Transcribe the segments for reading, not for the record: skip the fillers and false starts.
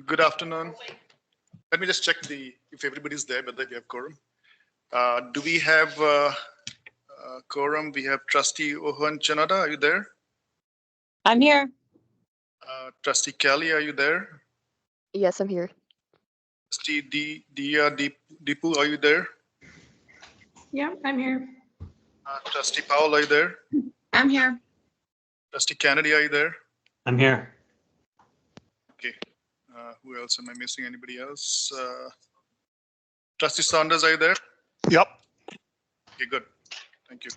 Good afternoon. Let me just check if everybody's there, whether we have quorum. Do we have quorum? We have Trustee Ohan Chanada. Are you there? I'm here. Trustee Kelly, are you there? Yes, I'm here. Trustee Deepu, are you there? Yeah, I'm here. Trustee Powell, are you there? I'm here. Trustee Kennedy, are you there? I'm here. Okay. Who else am I missing? Anybody else? Trustee Saunders, are you there? Yep. Okay, good. Thank you.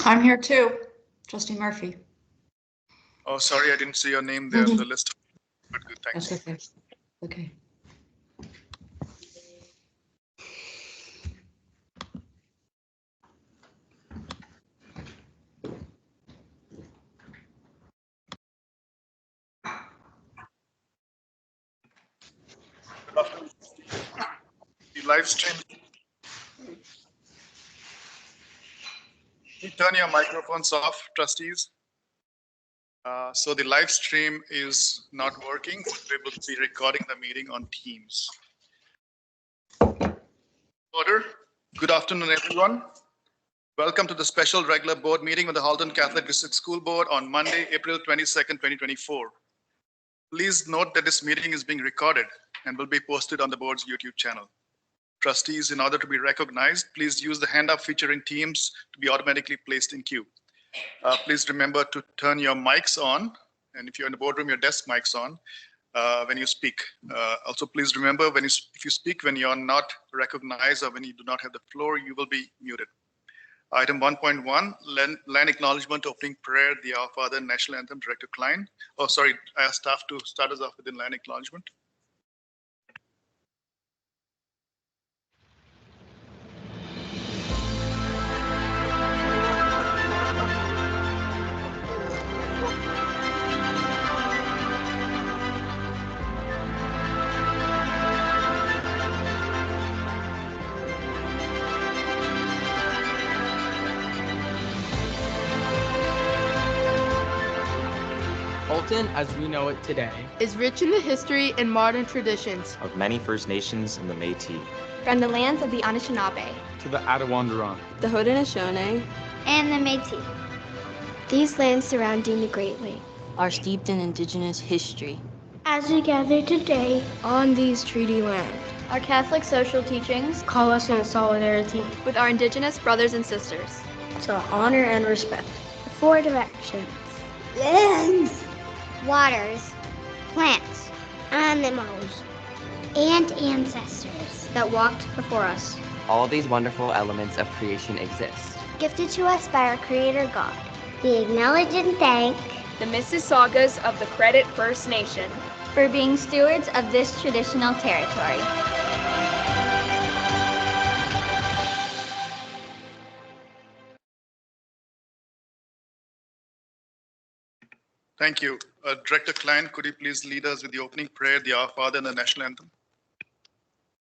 I'm here too. Trustee Murphy. Oh, sorry, I didn't see your name there on the list. Good, thanks. That's okay. Okay. The live stream. You turn your microphones off, trustees. So the live stream is not working. We will be recording the meeting on Teams. Order. Good afternoon, everyone. Welcome to the special regular board meeting of the Halton Catholic District School Board on Monday, April 22nd, 2024. Please note that this meeting is being recorded and will be posted on the board's YouTube channel. Trustees, in order to be recognized, please use the hand up feature in Teams to be automatically placed in queue. Please remember to turn your mics on, and if you're in the boardroom, your desk mics on when you speak. Also, please remember if you speak when you're not recognized or when you do not have the floor, you will be muted. Item 1.1, land acknowledgement, opening prayer, the Our Father, National Anthem, Director Klein. Oh, sorry, I asked staff to start us off with the land acknowledgement. Halton, as we know it today, is rich in the history and modern traditions of many First Nations and the Métis. From the lands of the Anishinaabe to the Attawandaron, the Haudenosaunee, and the Métis. These lands surrounding the Great Lake are steeped in Indigenous history. As we gather today on these treaty lands, our Catholic social teachings call us in solidarity with our Indigenous brothers and sisters to honor and respect the four directions: lands, waters, plants, animals, and ancestors that walked before us. All these wonderful elements of creation exist, gifted to us by our Creator God. We acknowledge and thank the Mississaugas of the Credit First Nation for being stewards of this traditional territory. Thank you. Director Klein, could you please lead us with the opening prayer, the Our Father, and the National Anthem?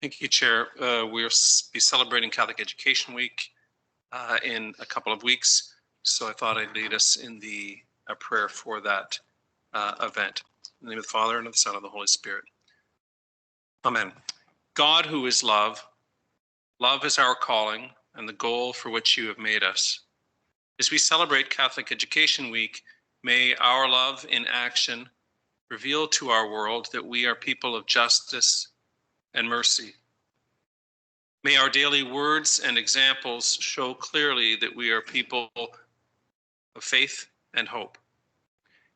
Thank you, Chair. We'll be celebrating Catholic Education Week in a couple of weeks, so I thought I'd lead us in a prayer for that event. In the name of the Father, and of the Son, and of the Holy Spirit. Amen. God, who is love, love is our calling and the goal for which you have made us. As we celebrate Catholic Education Week, may our love in action reveal to our world that we are people of justice and mercy. May our daily words and examples show clearly that we are people of faith and hope.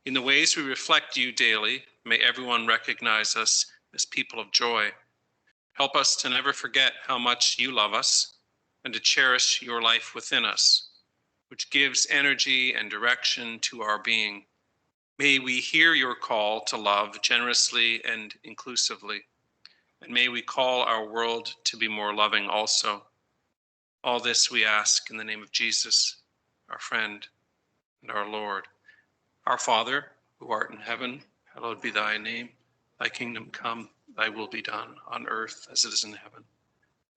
In the ways we reflect you daily, may everyone recognize us as people of joy. Help us to never forget how much you love us and to cherish your life within us, which gives energy and direction to our being. May we hear your call to love generously and inclusively, and may we call our world to be more loving also. All this we ask in the name of Jesus, our friend and our Lord. Our Father, who art in heaven, hallowed be thy name. Thy kingdom come, thy will be done on earth as it is in heaven.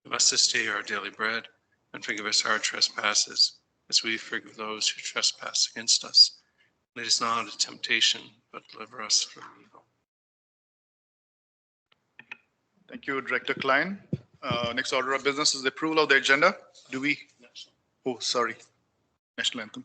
Give us this day our daily bread, and forgive us our trespasses, as we forgive those who trespass against us. Lead us not into temptation, but deliver us from evil. Thank you, Director Klein. Next order of business is the approval of the agenda. Do we? Oh, sorry. National anthem.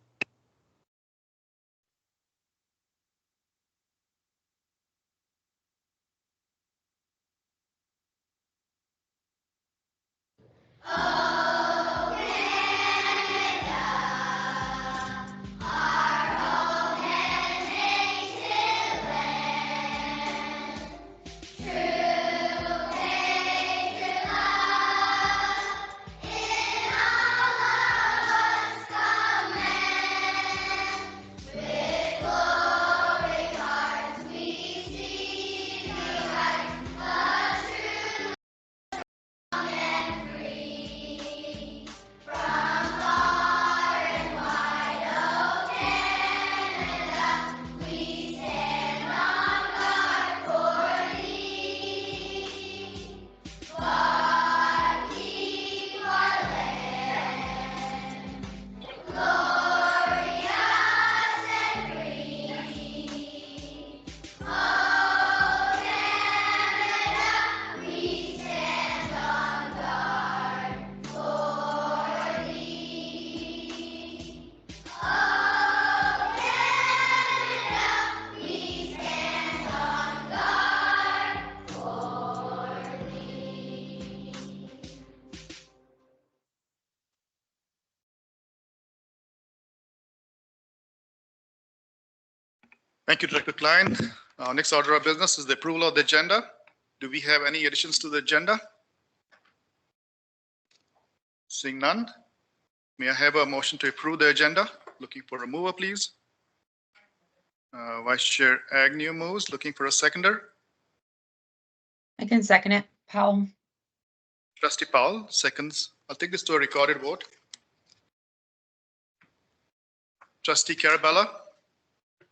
Thank you, Director Klein. Next order of business is the approval of the agenda. Do we have any additions to the agenda? Seeing none, may I have a motion to approve the agenda? Looking for a mover, please. Vice Chair Agnew moves. Looking for a seconder. I can second it. Powell. Trustee Powell seconds. I'll take this to a recorded vote. Trustee Carabella.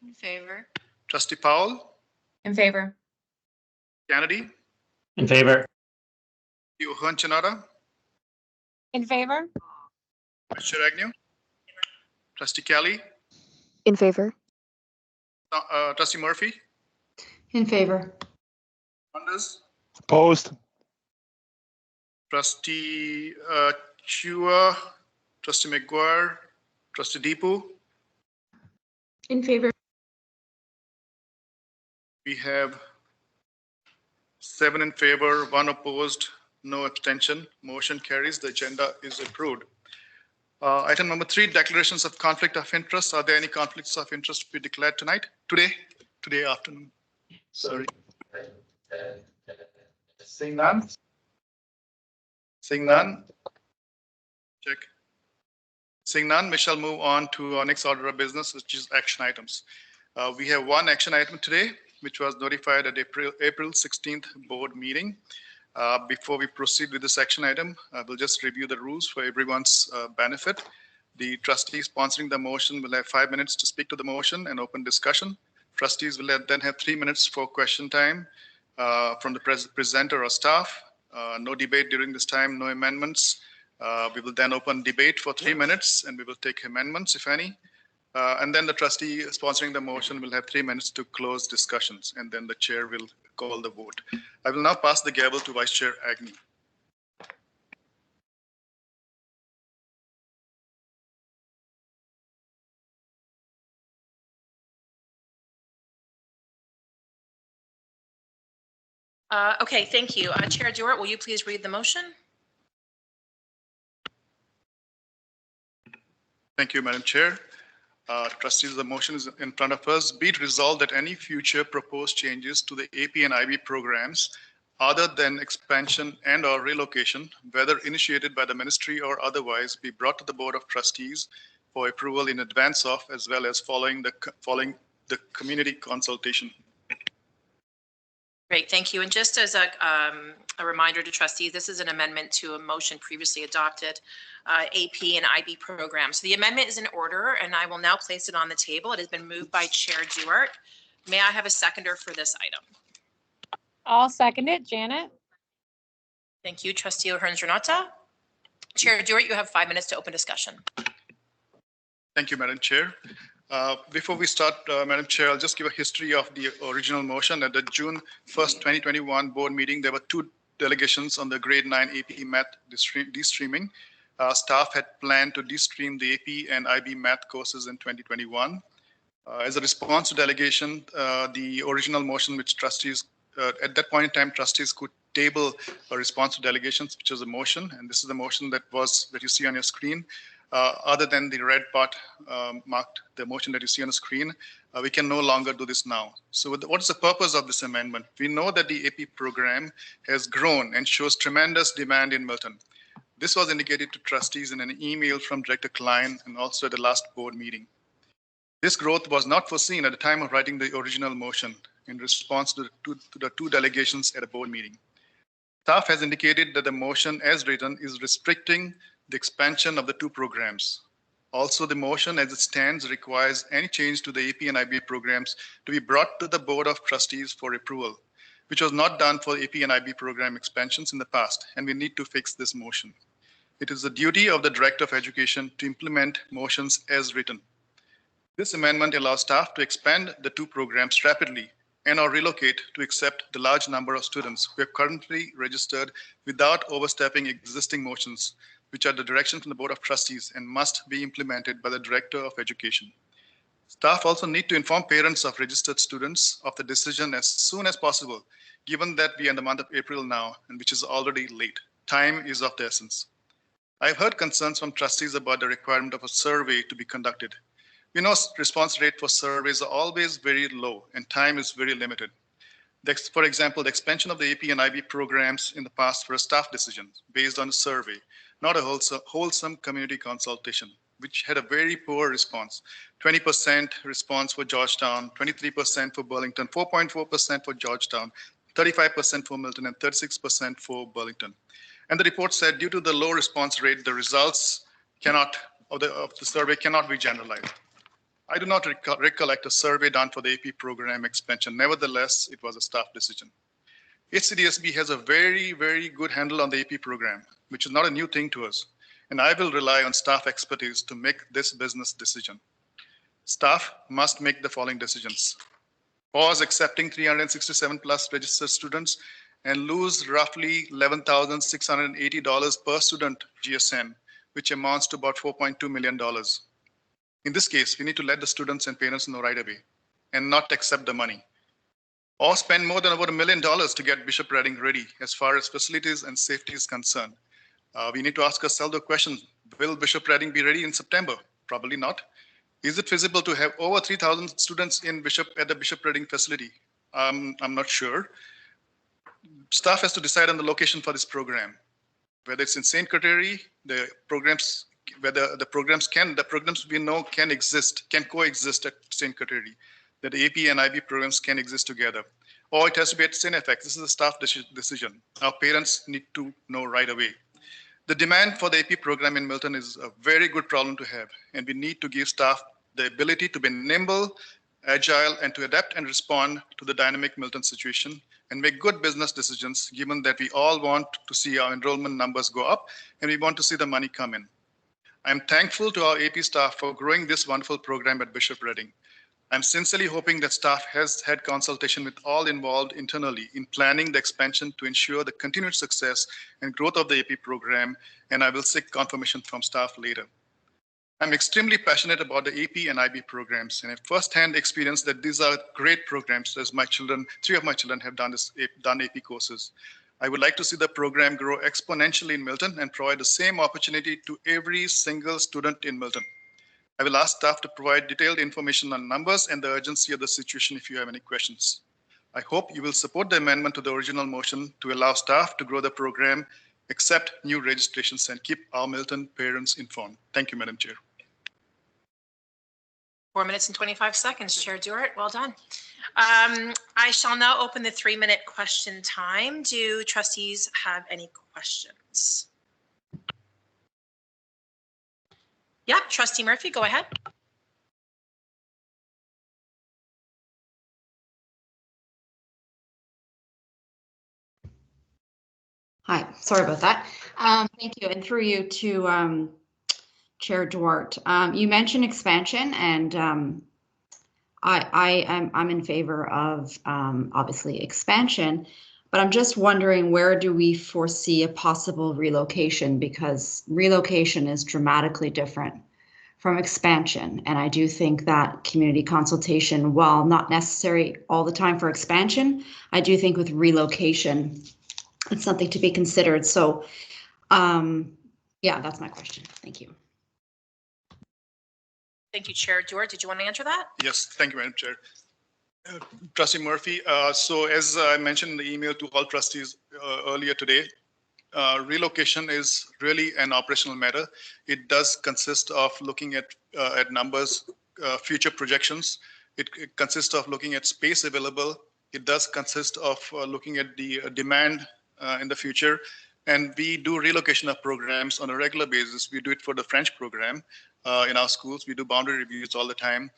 In favor. Trustee Powell. In favor. Kennedy. In favor. Hunchinada. In favor. Vice Chair Agnew. Trustee Kelly. In favor. Trustee Murphy. In favor. Saunders. Opposed. Trustee Chua. Trustee McGuire. Trustee Deepu. In favor. We have 7 in favor, 1 opposed, no abstention. Motion carries. The agenda is approved. Item number 3, declarations of conflict of interest. Are there any conflicts of interest to be declared tonight? Today afternoon. Sorry. Seeing none. Seeing none. Check. Seeing none, we shall move on to our next order of business, which is action items. We have one action item today, which was notified at April 16th board meeting. Before we proceed with this action item, we'll just review the rules for everyone's benefit. The trustee sponsoring the motion will have 5 minutes to speak to the motion and open discussion. Trustees will then have 3 minutes for question time from the presenter or staff. No debate during this time, no amendments. We will then open debate for 3 minutes and we will take amendments, if any. And then the trustee sponsoring the motion will have 3 minutes to close discussions, and then the chair will call the vote. I will now pass the gavel to Vice Chair Agnew. Okay, thank you. Chair Dewart, will you please read the motion? Thank you, Madam Chair. Trustees, the motion is in front of us. Be it resolved that any future proposed changes to the AP and IB programs, other than expansion and or relocation, whether initiated by the ministry or otherwise, be brought to the Board of Trustees for approval in advance of, as well as following the community consultation. Great, thank you. And just as a reminder to trustees, this is an amendment to a motion previously adopted, AP and IB program. So the amendment is in order, and I will now place it on the table. It has been moved by Chair Dewart. May I have a seconder for this item? I'll second it. Janet. Thank you, Trustee O'Hearns-Renata. Chair Dewart, you have 5 minutes to open discussion. Thank you, Madam Chair. Before we start, Madam Chair, I'll just give a history of the original motion. At the June 1st, 2021 board meeting, there were 2 delegations on the grade 9 AP math de-streaming. Staff had planned to de-stream the AP and IB math courses in 2021. As a response to delegation, the original motion which trustees, at that point in time, trustees could table a response to delegations, which was a motion, and this is the motion that you see on your screen. Other than the red part marked the motion that you see on the screen, we can no longer do this now. So what is the purpose of this amendment? We know that the AP program has grown and shows tremendous demand in Milton. This was indicated to trustees in an email from Director Klein and also at the last board meeting. This growth was not foreseen at the time of writing the original motion in response to the 2 delegations at a board meeting. Staff has indicated that the motion as written is restricting the expansion of the 2 programs. Also, the motion as it stands requires any change to the AP and IB programs to be brought to the Board of Trustees for approval, which was not done for AP and IB program expansions in the past, and we need to fix this motion. It is the duty of the Director of Education to implement motions as written. This amendment allows staff to expand the 2 programs rapidly and or relocate to accept the large number of students who are currently registered without overstepping existing motions, which are the direction from the Board of Trustees and must be implemented by the Director of Education. Staff also need to inform parents of registered students of the decision as soon as possible, given that we are in the month of April now, and which is already late. Time is of the essence. I've heard concerns from trustees about the requirement of a survey to be conducted. We know response rate for surveys are always very low and time is very limited. For example, the expansion of the AP and IB programs in the past for a staff decision based on a survey, not a wholesome community consultation, which had a very poor response. 20% response for Georgetown, 23% for Burlington, 4.4% for Georgetown, 35% for Milton, and 36% for Burlington. And the report said due to the low response rate, the results of the survey cannot be generalized. I do not recollect a survey done for the AP program expansion. Nevertheless, it was a staff decision. HCDSB has a very, very good handle on the AP program, which is not a new thing to us. And I will rely on staff expertise to make this business decision. Staff must make the following decisions. Pause accepting 367 plus registered students and lose roughly $11,680 per student GSN, which amounts to about $4.2 million. In this case, we need to let the students and parents know right away and not accept the money. Or spend more than about $1 million to get Bishop Redding ready as far as facilities and safety is concerned. We need to ask ourselves the question, will Bishop Redding be ready in September? Probably not. Is it feasible to have over 3,000 students at the Bishop Redding facility? I'm not sure. Staff has to decide on the location for this program. Whether it's in St. Kateri, the programs we know can coexist at St. Kateri, that the AP and IB programs can exist together. Or it has to be at St. FX. This is a staff decision. Our parents need to know right away. The demand for the AP program in Milton is a very good problem to have, and we need to give staff the ability to be nimble, agile, and to adapt and respond to the dynamic Milton situation and make good business decisions, given that we all want to see our enrollment numbers go up and we want to see the money come in. I'm thankful to our AP staff for growing this wonderful program at Bishop Redding. I'm sincerely hoping that staff has had consultation with all involved internally in planning the expansion to ensure the continued success and growth of the AP program, and I will seek confirmation from staff later. I'm extremely passionate about the AP and IB programs, and I have firsthand experience that these are great programs, as 3 of my children have done AP courses. I would like to see the program grow exponentially in Milton and provide the same opportunity to every single student in Milton. I will ask staff to provide detailed information on numbers and the urgency of the situation if you have any questions. I hope you will support the amendment to the original motion to allow staff to grow the program, accept new registrations, and keep our Milton parents informed. Thank you, Madam Chair. 4 minutes and 25 seconds, Chair Dewart. Well done. I shall now open the 3-minute question time. Do trustees have any questions? Yeah, Trustee Murphy, go ahead. Hi, sorry about that. Thank you, and through you to Chair Duarte. You mentioned expansion, and I'm in favor of obviously expansion, but I'm just wondering, where do we foresee a possible relocation? Because relocation is dramatically different from expansion, and I do think that community consultation, while not necessary all the time for expansion, I do think with relocation, it's something to be considered. So, yeah, that's my question. Thank you. Thank you, Chair Duarte. Did you want to answer that? Yes, thank you, Madam Chair. Trustee Murphy, so as I mentioned in the email to all trustees earlier today, relocation is really an operational matter. It does consist of looking at numbers, future projections. It consists of looking at space available. It does consist of looking at the demand in the future. And we do relocation of programs on a regular basis. We do it for the French program in our schools. We do boundary reviews all the time.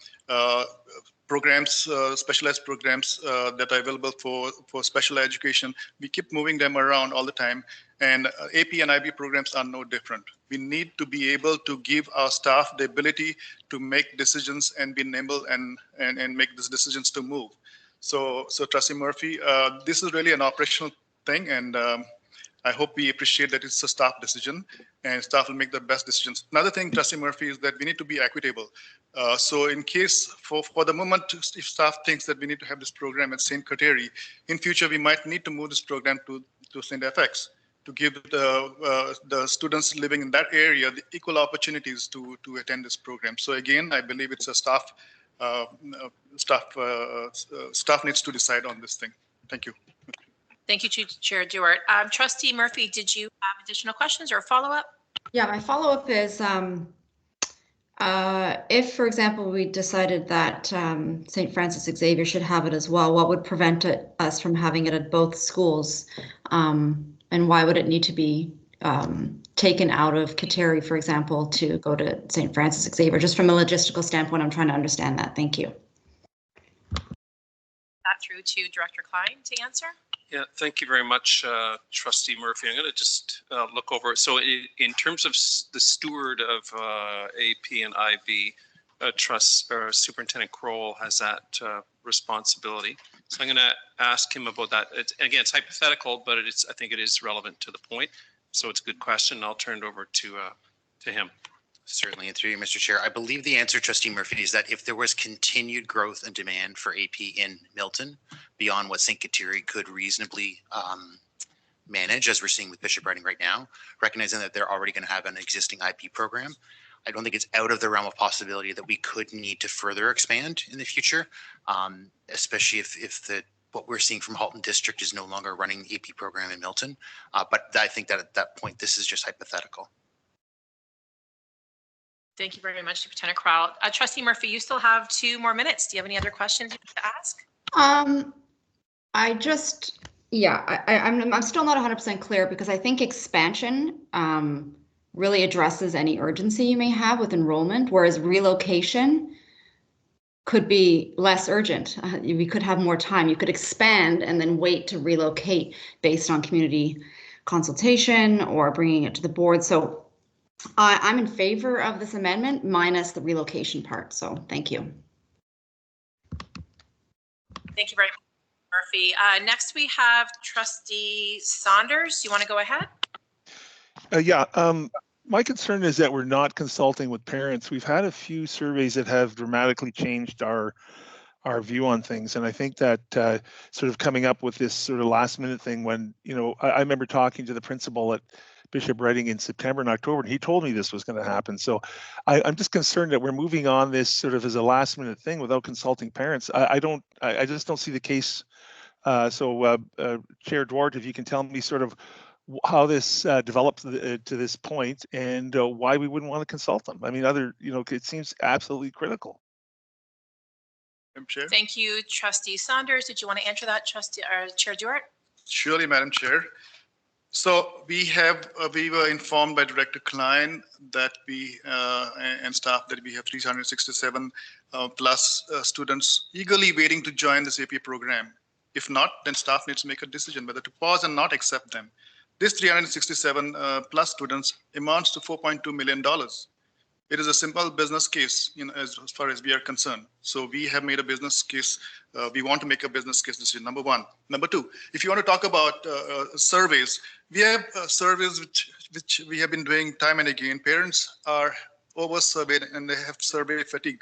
Programs, specialized programs that are available for special education, we keep moving them around all the time. And AP and IB programs are no different. We need to be able to give our staff the ability to make decisions and be nimble and make these decisions to move. So Trustee Murphy, this is really an operational thing, and I hope we appreciate that it's a staff decision and staff will make the best decisions. Another thing, Trustee Murphy, is that we need to be equitable. So in case, for the moment, if staff thinks that we need to have this program at St. Kateri, in future, we might need to move this program to St. FX to give the students living in that area the equal opportunities to attend this program. So again, I believe it's a staff needs to decide on this thing. Thank you. Thank you, Chair Duarte. Trustee Murphy, did you have additional questions or follow-up? Yeah, my follow-up is, if, for example, we decided that St. Francis Xavier should have it as well, what would prevent us from having it at both schools? And why would it need to be taken out of Kateri, for example, to go to St. Francis Xavier? Just from a logistical standpoint, I'm trying to understand that. Thank you. That through to Director Klein to answer. Yeah, thank you very much, Trustee Murphy. I'm going to just look over it. So in terms of the steward of AP and IB, Superintendent Kroll has that responsibility. So I'm going to ask him about that. Again, it's hypothetical, but I think it is relevant to the point. So it's a good question. I'll turn it over to him. Certainly, and through you, Mr. Chair, I believe the answer, Trustee Murphy, is that if there was continued growth and demand for AP in Milton beyond what St. Kateri could reasonably manage, as we're seeing with Bishop Riding right now, recognizing that they're already going to have an existing IP program, I don't think it's out of the realm of possibility that we could need to further expand in the future, especially if what we're seeing from Halton District is no longer running the AP program in Milton. But I think that at that point, this is just hypothetical. Thank you very much, Superintendent Kroll. Trustee Murphy, you still have 2 more minutes. Do you have any other questions you want to ask? I'm still not 100% clear, because I think expansion really addresses any urgency you may have with enrollment, whereas relocation could be less urgent. We could have more time. You could expand and then wait to relocate based on community consultation or bringing it to the board. So I'm in favor of this amendment minus the relocation part. So thank you. Thank you very much, Murphy. Next, we have Trustee Saunders. You want to go ahead? My concern is that we're not consulting with parents. We've had a few surveys that have dramatically changed our view on things. And I think that sort of coming up with this sort of last minute thing when, I remember talking to the principal at Bishop Riding in September and October, and he told me this was going to happen. So I'm just concerned that we're moving on this sort of as a last minute thing without consulting parents. I just don't see the case. Chair Duarte, if you can tell me sort of how this developed to this point and why we wouldn't want to consult them. I mean, it seems absolutely critical. Chair? Thank you, Trustee Saunders. Did you want to answer that, Chair Duarte? Surely, Madam Chair. So we were informed by Director Klein that and staff that we have 367 plus students eagerly waiting to join this AP program. If not, then staff needs to make a decision whether to pause and not accept them. This 367 plus students amounts to $4.2 million. It is a simple business case, as far as we are concerned. So we have made a business case. We want to make a business case decision, number one. Number two, if you want to talk about surveys, we have surveys which we have been doing time and again. Parents are over-surveyed and they have survey fatigue.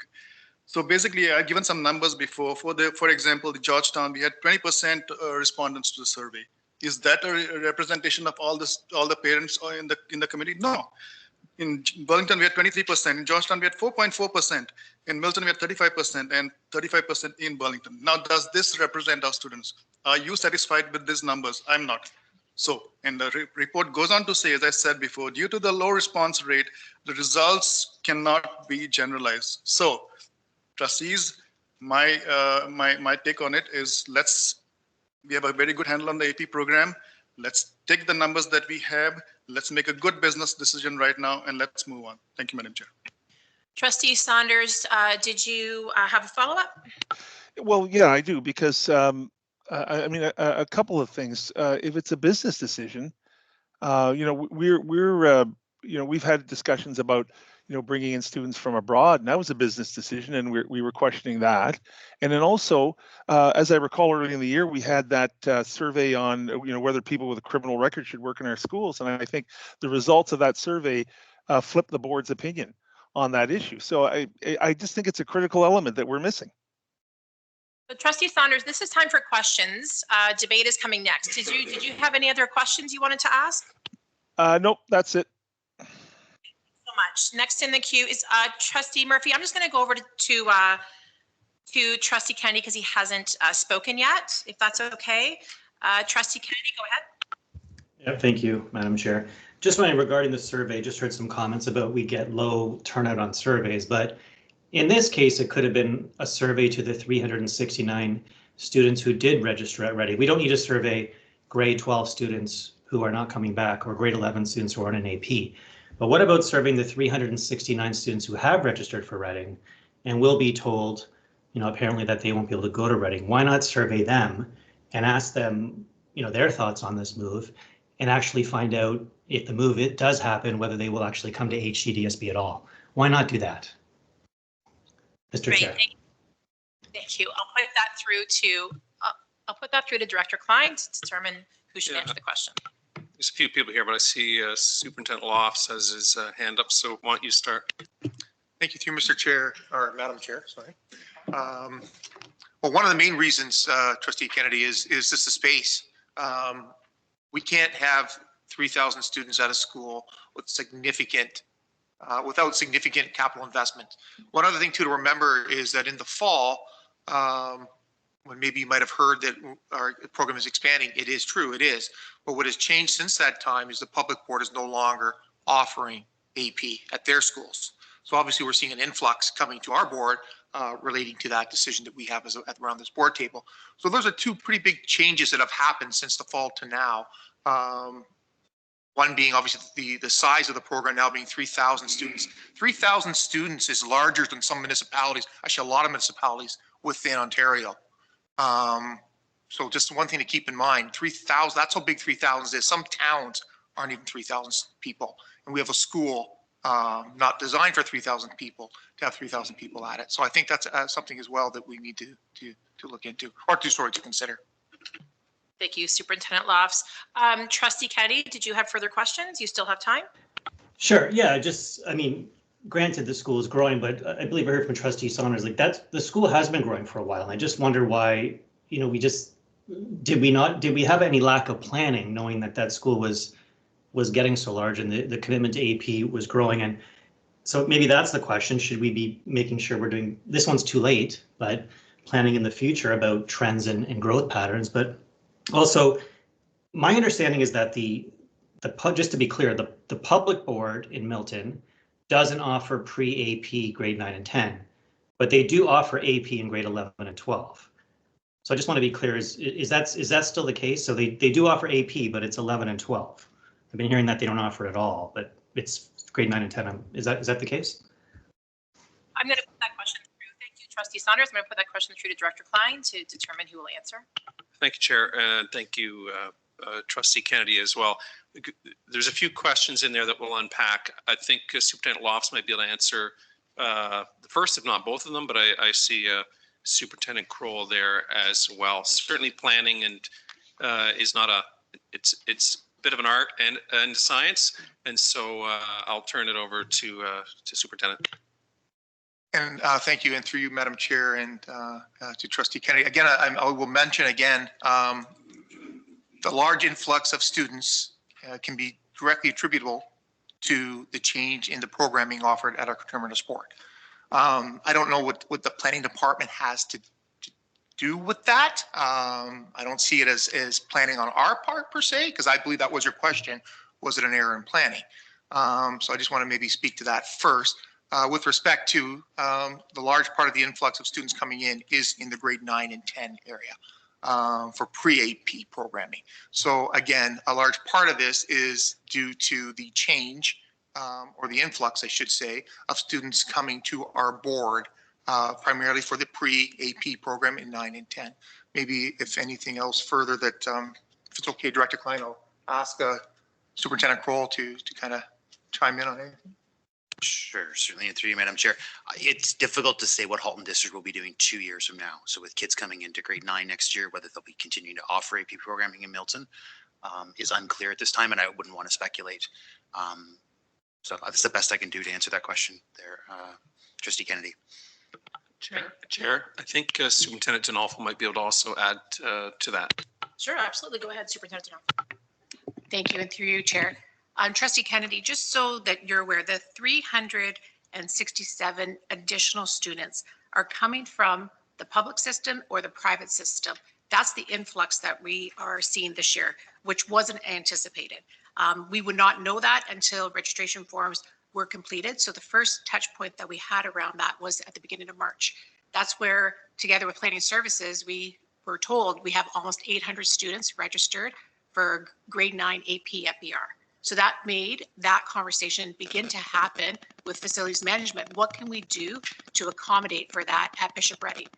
So basically, I've given some numbers before. For example, the Georgetown, we had 20% respondents to the survey. Is that a representation of all the parents in the community? No. In Burlington, we had 23%. In Georgetown, we had 4.4%. In Milton, we had 35% and 35% in Burlington. Now, does this represent our students? Are you satisfied with these numbers? I'm not. So, and the report goes on to say, as I said before, due to the low response rate, the results cannot be generalized. So, trustees, my take on it is we have a very good handle on the AP program. Let's take the numbers that we have. Let's make a good business decision right now, and let's move on. Thank you, Madam Chair. Trustee Saunders, did you have a follow-up? Well, yeah, I do, because I mean, a couple of things. If it's a business decision, we've had discussions about, bringing in students from abroad, and that was a business decision, and we were questioning that. And then also, as I recall early in the year, we had that survey on, whether people with a criminal record should work in our schools. And I think the results of that survey flipped the board's opinion on that issue. So I just think it's a critical element that we're missing. So Trustee Saunders, this is time for questions. Debate is coming next. Did you have any other questions you wanted to ask? Nope, that's it. So much. Next in the queue is Trustee Murphy. I'm just going to go over to Trustee Kennedy because he hasn't spoken yet, if that's okay. Trustee Kennedy, go ahead. Yeah, thank you, Madam Chair. Just regarding the survey, just heard some comments about we get low turnout on surveys, but in this case, it could have been a survey to the 369 students who did register at Ready. We don't need to survey grade 12 students who are not coming back or grade 11 students who aren't in AP. But what about serving the 369 students who have registered for Reading and will be told, apparently that they won't be able to go to Reading? Why not survey them and ask them, their thoughts on this move and actually find out if the move does happen, whether they will actually come to HCDSB at all? Why not do that? Mr. Great, Chair. Thank you. I'll put that through to Director Klein to determine who should answer the question. There's a few people here, but I see Superintendent Lofts has his hand up, so why don't you start? Thank you, through Mr. Chair, or Madam Chair, sorry. Well, one of the main reasons, Trustee Kennedy, is this the space. We can't have 3,000 students at a school with without significant capital investment. One other thing too to remember is that in the fall, when maybe you might have heard that our program is expanding, it is true, it is. But what has changed since that time is the public board is no longer offering AP at their schools. So obviously we're seeing an influx coming to our board relating to that decision that we have around this board table. So those are two pretty big changes that have happened since the fall to now. One being obviously the size of the program now being 3,000 students. 3,000 students is larger than some municipalities, actually a lot of municipalities within Ontario. So just one thing to keep in mind, 3,000, that's how big 3,000 is. Some towns aren't even 3,000 people. And we have a school not designed for 3,000 people to have 3,000 people at it. So I think that's something as well that we need to look into, or to consider. Thank you, Superintendent Lofts. Trustee Kennedy, did you have further questions? You still have time? Sure. Yeah, granted the school is growing, but I believe I heard from Trustee Saunders, the school has been growing for a while. And I just wonder why, did we have any lack of planning, knowing that school was getting so large and the commitment to AP was growing? And so maybe that's the question. Should we be making sure we're doing, this one's too late, but planning in the future about trends and growth patterns? But also, my understanding is that just to be clear, the public board in Milton doesn't offer pre-AP grade 9 and 10, but they do offer AP in grade 11 and 12. So I just want to be clear, is that still the case? So they do offer AP, but it's 11 and 12. I've been hearing that they don't offer it at all, but it's grade 9 and 10. Is that the case? I'm going to put that question through. Thank you, Trustee Saunders. I'm going to put that question through to Director Klein to determine who will answer. Thank you, Chair, and thank you, Trustee Kennedy as well. there's a few questions in there that we'll unpack. I think Superintendent Lofts might be able to answer the first, if not both of them, but I see Superintendent Kroll there as well. Certainly planning and is not it's a bit of an art and science. And so I'll turn it over to Superintendent. And thank you, and through you, Madam Chair, and to Trustee Kennedy. Again, I will mention again, the large influx of students can be directly attributable to the change in the programming offered at our terminal sport. I don't know what the planning department has to do with that. I don't see it as planning on our part per se, because I believe that was your question. Was it an error in planning? So I just want to maybe speak to that first. With respect to the large part of the influx of students coming in is in the grade 9 and 10 area for pre-AP programming. So again, a large part of this is due to the change or the influx, I should say, of students coming to our board primarily for the pre-AP program in 9 and 10. Maybe if anything else further that, if it's okay, Director Klein, I'll ask Superintendent Kroll to kind of chime in on anything. Sure, certainly, and through you, Madam Chair. It's difficult to say what Halton District will be doing 2 years from now. So with kids coming into grade 9 next year, whether they'll be continuing to offer AP programming in Milton is unclear at this time, and I wouldn't want to speculate. So that's the best I can do to answer that question there, Trustee Kennedy. Chair, I think Superintendent Denolfo might be able to also add to that. Sure, absolutely. Go ahead, Superintendent Denolfo. Thank you, and through you, Chair. Trustee Kennedy, just so that you're aware, the 367 additional students are coming from the public system or the private system. That's the influx that we are seeing this year, which wasn't anticipated. We would not know that until registration forms were completed. So the first touch point that we had around that was at the beginning of March. That's where, together with planning services, we were told we have almost 800 students registered for grade 9 AP at BR. So that made that conversation begin to happen with facilities management. What can we do to accommodate for that at Bishop Ready?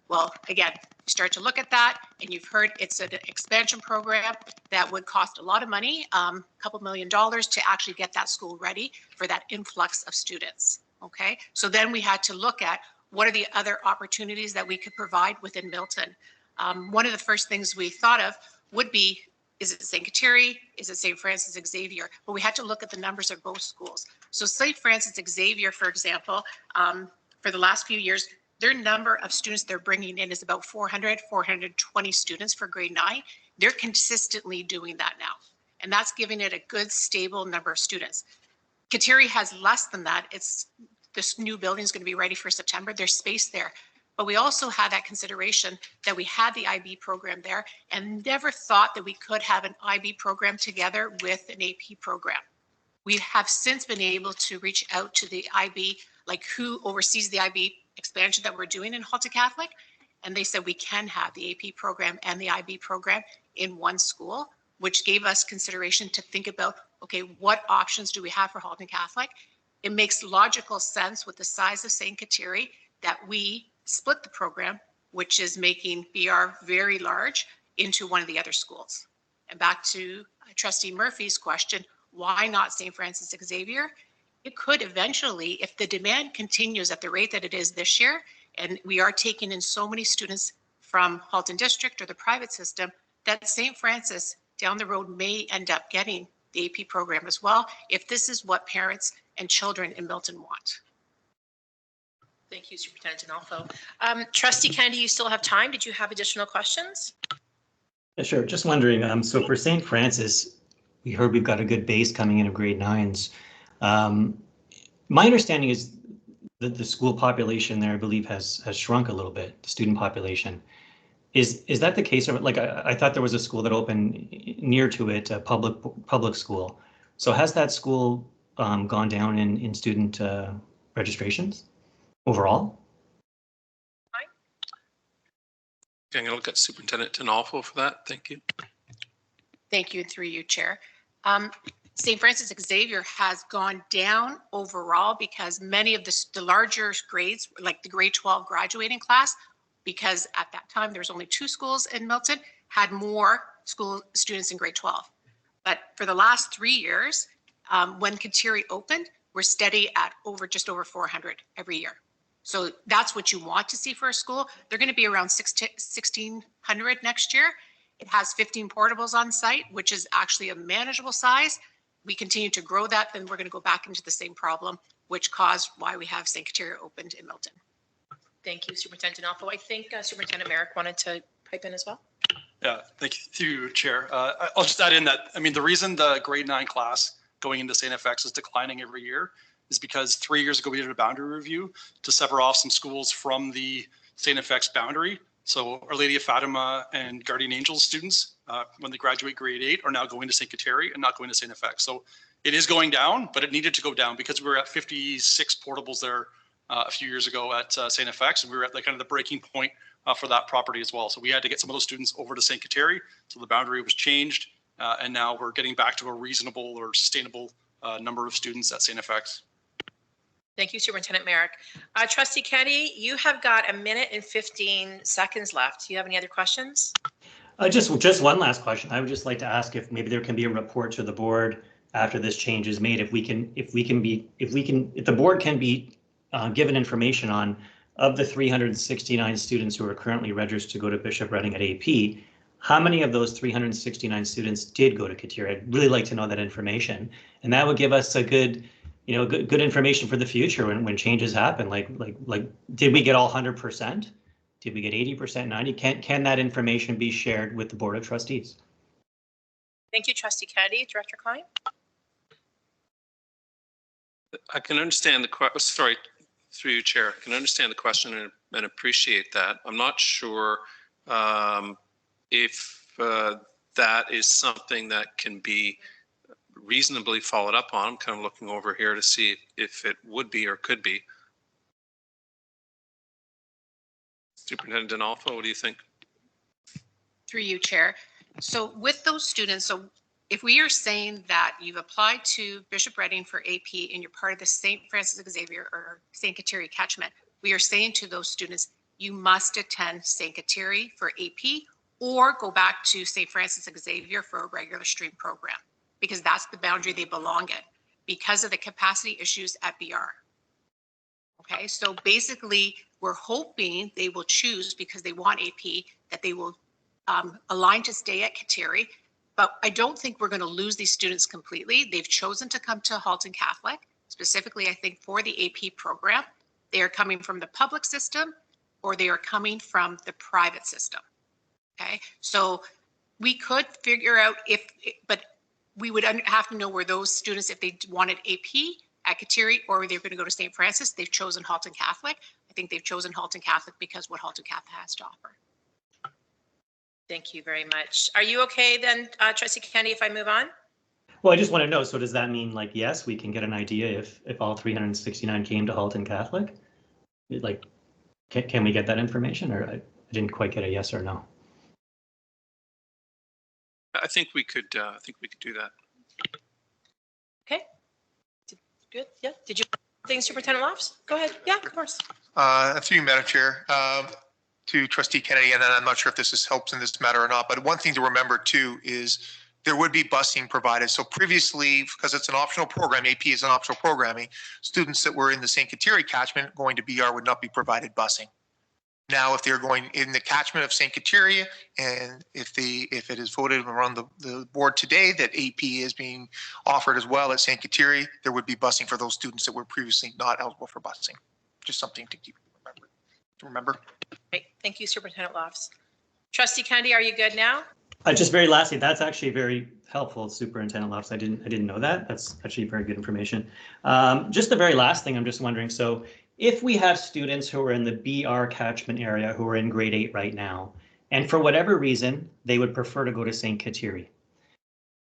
Well, again, start to look at that, and you've heard it's an expansion program that would cost a lot of money, a couple $1 million to actually get that school ready for that influx of students. Okay, so then we had to look at what are the other opportunities that we could provide within Milton. One of the first things we thought of would be, is it St. Kateri? Is it St. Francis Xavier? But we had to look at the numbers of both schools. So St. Francis Xavier, for example, for the last few years, their number of students they're bringing in is about 400, 420 students for grade 9. They're consistently doing that now. And that's giving it a good, stable number of students. Kateri has less than that. This new building is going to be ready for September. There's space there. But we also had that consideration that we had the IB program there and never thought that we could have an IB program together with an AP program. We have since been able to reach out to the IB, like who oversees the IB expansion that we're doing in Halton Catholic. And they said we can have the AP program and the IB program in one school, which gave us consideration to think about, okay, what options do we have for Halton Catholic? It makes logical sense with the size of St. Kateri that we split the program, which is making BR very large, into one of the other schools. And back to Trustee Murphy's question, why not St. Francis Xavier? It could eventually, if the demand continues at the rate that it is this year, and we are taking in so many students from Halton District or the private system, that St. Francis down the road may end up getting the AP program as well, if this is what parents and children in Milton want. Thank you, Superintendent Denolfo. Trustee Kennedy, you still have time. Did you have additional questions? Yeah, sure. Just wondering, so for St. Francis, we heard we've got a good base coming in of grade 9s. My understanding is that the school population there, I believe, has shrunk a little bit, the student population. Is that the case? Or like I thought there was a school that opened near to it, a public school. So has that school gone down in student registrations overall? I'm going to look at Superintendent Denolfo for that. Thank you. Thank you, through you, Chair. St. Francis Xavier has gone down overall because many of the larger grades, like the grade 12 graduating class, because at that time there was only 2 schools in Milton, had more school students in grade 12. But for the last 3 years, when Kateri opened, we're steady at just over 400 every year. So that's what you want to see for a school. They're going to be around 1,600 next year. It has 15 portables on site, which is actually a manageable size. We continue to grow that, then we're going to go back into the same problem, which caused why we have St. Kateri opened in Milton. Thank you, Superintendent Alpha. I think Superintendent Merrick wanted to pipe in as well. Yeah, thank you, Chair. I'll just add in that, I mean, the reason the grade 9 class going into St. FX is declining every year is because 3 years ago we did a boundary review to sever off some schools from the St. FX boundary. So Our Lady of Fatima and Guardian Angels students, when they graduate grade 8, are now going to St. Kateri and not going to St. FX. So it is going down, but it needed to go down because we were at 56 portables there a few years ago at St. FX, and we were at like kind of the breaking point for that property as well. So we had to get some of those students over to St. Kateri. So the boundary was changed, and now we're getting back to a reasonable or sustainable number of students at St. FX. Thank you, Superintendent Merrick. Trustee Kennedy, you have got 1 minute and 15 seconds left. Do you have any other questions? Just one last question. I would just like to ask if maybe there can be a report to the board after this change is made. If the board can be given information on, of the 369 students who are currently registered to go to Bishop Reading at AP, how many of those 369 students did go to Kateri? I'd really like to know that information, and that would give us a good, good information for the future when changes happen. Like, did we get all 100%? Did we get 80%, 90? Can that information be shared with the Board of Trustees? Thank you, Trustee Kennedy. Director Klein? I can understand the question. Sorry, through you, Chair. I can understand the question and appreciate that. I'm not sure if that is something that can be reasonably followed up on. I'm kind of looking over here to see if it would be or could be. Superintendent Alpha, what do you think? Through you, Chair. So with those students, so if we are saying that you've applied to Bishop Reading for AP and you're part of the St. Francis Xavier or St. Kateri catchment, we are saying to those students, you must attend St. Kateri for AP or go back to St. Francis Xavier for a regular stream program, because that's the boundary they belong in because of the capacity issues at BR. Okay, so basically we're hoping they will choose, because they want AP, that they will align to stay at Kateri. But I don't think we're going to lose these students completely. They've chosen to come to Halton Catholic, specifically, I think, for the AP program. They are coming from the public system or they are coming from the private system. Okay, so we could figure out but we would have to know where those students, if they wanted AP at Kateri or they're going to go to St. Francis. They've chosen Halton Catholic. I think they've chosen Halton Catholic because what Halton Catholic has to offer. Thank you very much. Are you okay then, Trustee Kennedy, if I move on? Well, I just want to know, so does that mean, like, yes, we can get an idea if all 369 came to Halton Catholic? Like, can we get that information, or I didn't quite get a yes or no? I think we could do that. Okay. Good. Yeah. Did you think, Superintendent Lofts? Go ahead. Yeah, of course. Through you, Madam Chair, to Trustee Kennedy, and then I'm not sure if this helps in this matter or not, but one thing to remember too is there would be busing provided. So previously, because it's an optional program, AP is an optional programming, students that were in the St. Kateri catchment going to BR would not be provided busing. Now, if they're going in the catchment of St. Kateri, and if it is voted around the board today that AP is being offered as well at St. Kateri, there would be busing for those students that were previously not eligible for busing. Just something to remember. Great. Thank you, Superintendent Lofts. Trustee Kennedy, are you good now? Just very lastly, that's actually very helpful, Superintendent Lofts. I didn't know that. That's actually very good information. Just the very last thing, I'm just wondering, so if we have students who are in the BR catchment area who are in grade 8 right now, and for whatever reason, they would prefer to go to St. Kateri.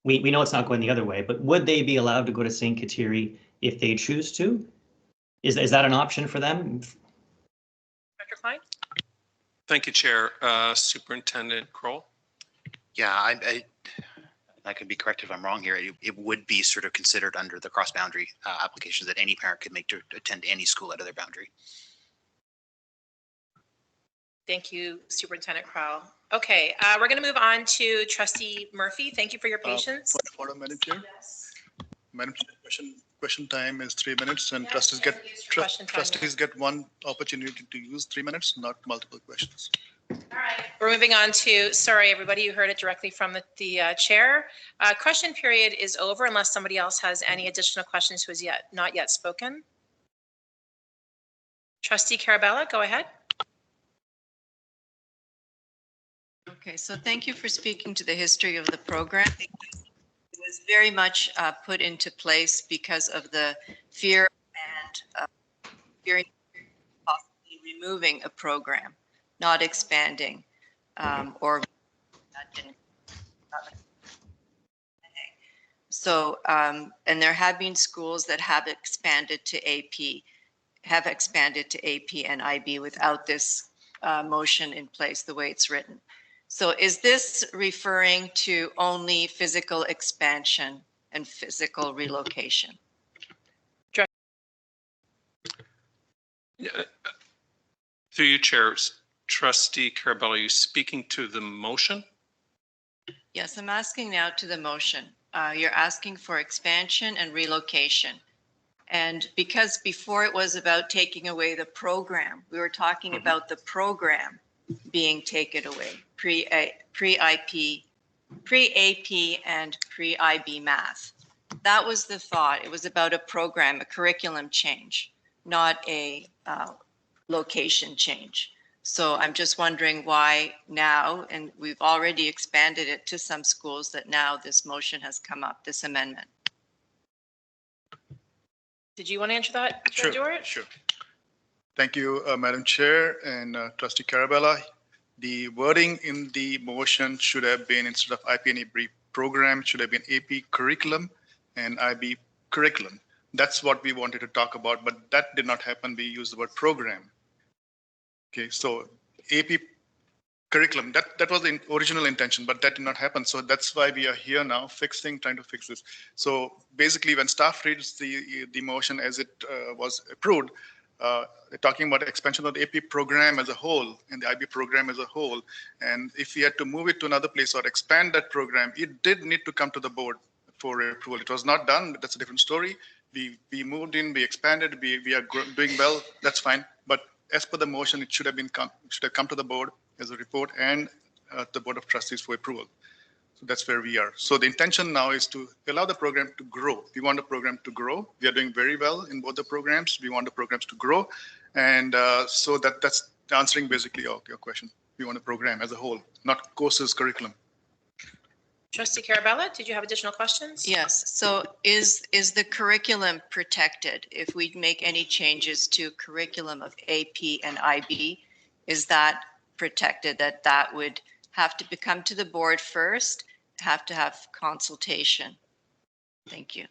We know it's not going the other way, but would they be allowed to go to St. Kateri if they choose to? Is that an option for them? Dr. Klein? Thank you, Chair. Superintendent Kroll? Yeah, I could be correct if I'm wrong here. It would be sort of considered under the cross-boundary applications that any parent could make to attend any school out of their boundary. Thank you, Superintendent Crowell. Okay, we're going to move on to Trustee Murphy. Thank you for your patience. Point of order, Madam Chair. Madam Chair, question time is 3 minutes, and trustees get one opportunity to use 3 minutes, not multiple questions. All right, we're moving on to, sorry, everybody, you heard it directly from the chair. Question period is over unless somebody else has any additional questions who has not yet spoken. Trustee Carabella, go ahead. Okay, so thank you for speaking to the history of the program. It was very much put into place because of the fear and fearing possibly removing a program, not expanding or so, and there have been schools that have expanded to AP and IB without this motion in place the way it's written. So is this referring to only physical expansion and physical relocation? Yeah, through you, Chair, Trustee Carabella, are you speaking to the motion? Yes, I'm asking now to the motion. You're asking for expansion and relocation. And because before it was about taking away the program, we were talking about the program being taken away, pre-AP and pre-IB math. That was the thought. It was about a program, a curriculum change, not a location change. So I'm just wondering why now, and we've already expanded it to some schools, that now this motion has come up, this amendment. Did you want to answer that, Chair Stewart? Sure. Thank you, Madam Chair and Trustee Carabella. The wording in the motion should have been, instead of IP and IB program, should have been AP curriculum and IB curriculum. That's what we wanted to talk about, but that did not happen. We used the word program. Okay, so AP curriculum, that was the original intention, but that did not happen. So that's why we are here now trying to fix this. So basically when staff reads the motion as it was approved, they're talking about expansion of the AP program as a whole and the IB program as a whole. And if we had to move it to another place or expand that program, it did need to come to the board for approval. It was not done, but that's a different story. We moved in, we expanded, we are doing well, that's fine. But as per the motion, it should have come to the board as a report and the Board of Trustees for approval. So that's where we are. So the intention now is to allow the program to grow. We want the program to grow. We are doing very well in both the programs. We want the programs to grow. And so that's answering basically your question. We want a program as a whole, not courses, curriculum. Trustee Carabella, did you have additional questions? Yes. So is the curriculum protected if we make any changes to curriculum of AP and IB? Is that protected, that would have to come to the board first, have to have consultation? Thank you.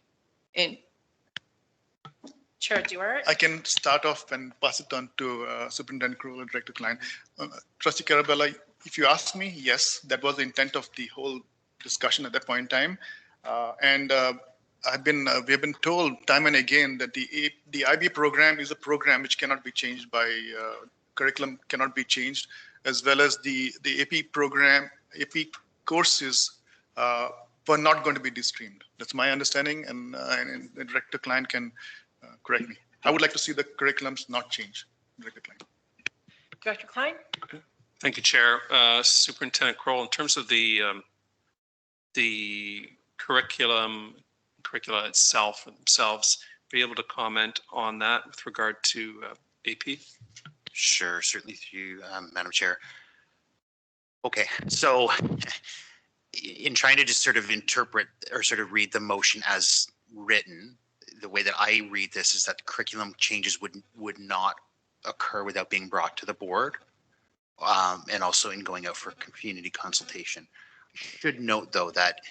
Chair Stewart. I can start off and pass it on to Superintendent Crowell and Director Klein. Trustee Carabella, if you ask me, yes, that was the intent of the whole discussion at that point in time. We have been told time and again that the IB program is a program which cannot be changed by curriculum, cannot be changed, as well as the AP program, AP courses were not going to be de-streamed. That's my understanding, and Director Klein can correct me. I would like to see the curriculums not change. Director Klein. Director Klein. Okay. Thank you, Chair. Superintendent Crowell, in terms of the curricula itself or themselves, be able to comment on that with regard to AP? Sure, certainly through you, Madam Chair. Okay, so in trying to just sort of interpret or sort of read the motion as written, the way that I read this is that the curriculum changes would not occur without being brought to the board, and also in going out for community consultation. I should note, though, that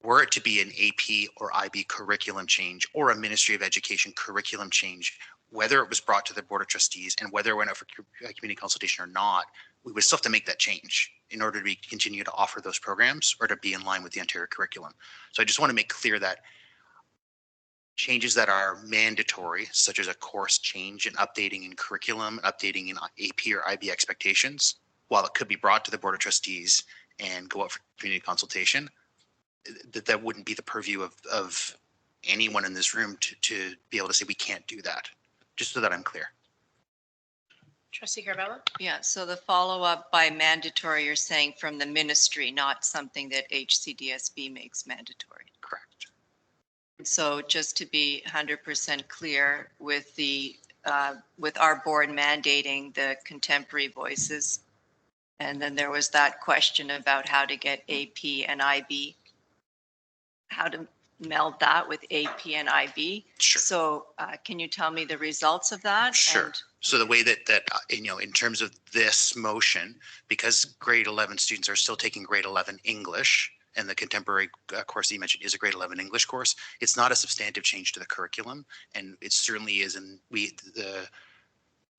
were it to be an AP or IB curriculum change or a Ministry of Education curriculum change, whether it was brought to the Board of Trustees and whether it went out for community consultation or not, we would still have to make that change in order to continue to offer those programs or to be in line with the Ontario curriculum. So I just want to make clear that changes that are mandatory, such as a course change and updating in curriculum, updating in AP or IB expectations, while it could be brought to the Board of Trustees and go out for community consultation, that wouldn't be the purview of anyone in this room to be able to say we can't do that, just so that I'm clear. Trustee Carabella? Yeah, so the follow-up by mandatory, you're saying from the ministry, not something that HCDSB makes mandatory. Correct. So just to be 100% clear with with our board mandating the contemporary voices, and then there was that question about how to get AP and IB, how to meld that with AP and IB. Sure. So can you tell me the results of that? Sure. And so the way that in terms of this motion, because grade 11 students are still taking grade 11 English, and the contemporary course that you mentioned is a grade 11 English course, it's not a substantive change to the curriculum, and it certainly is. And the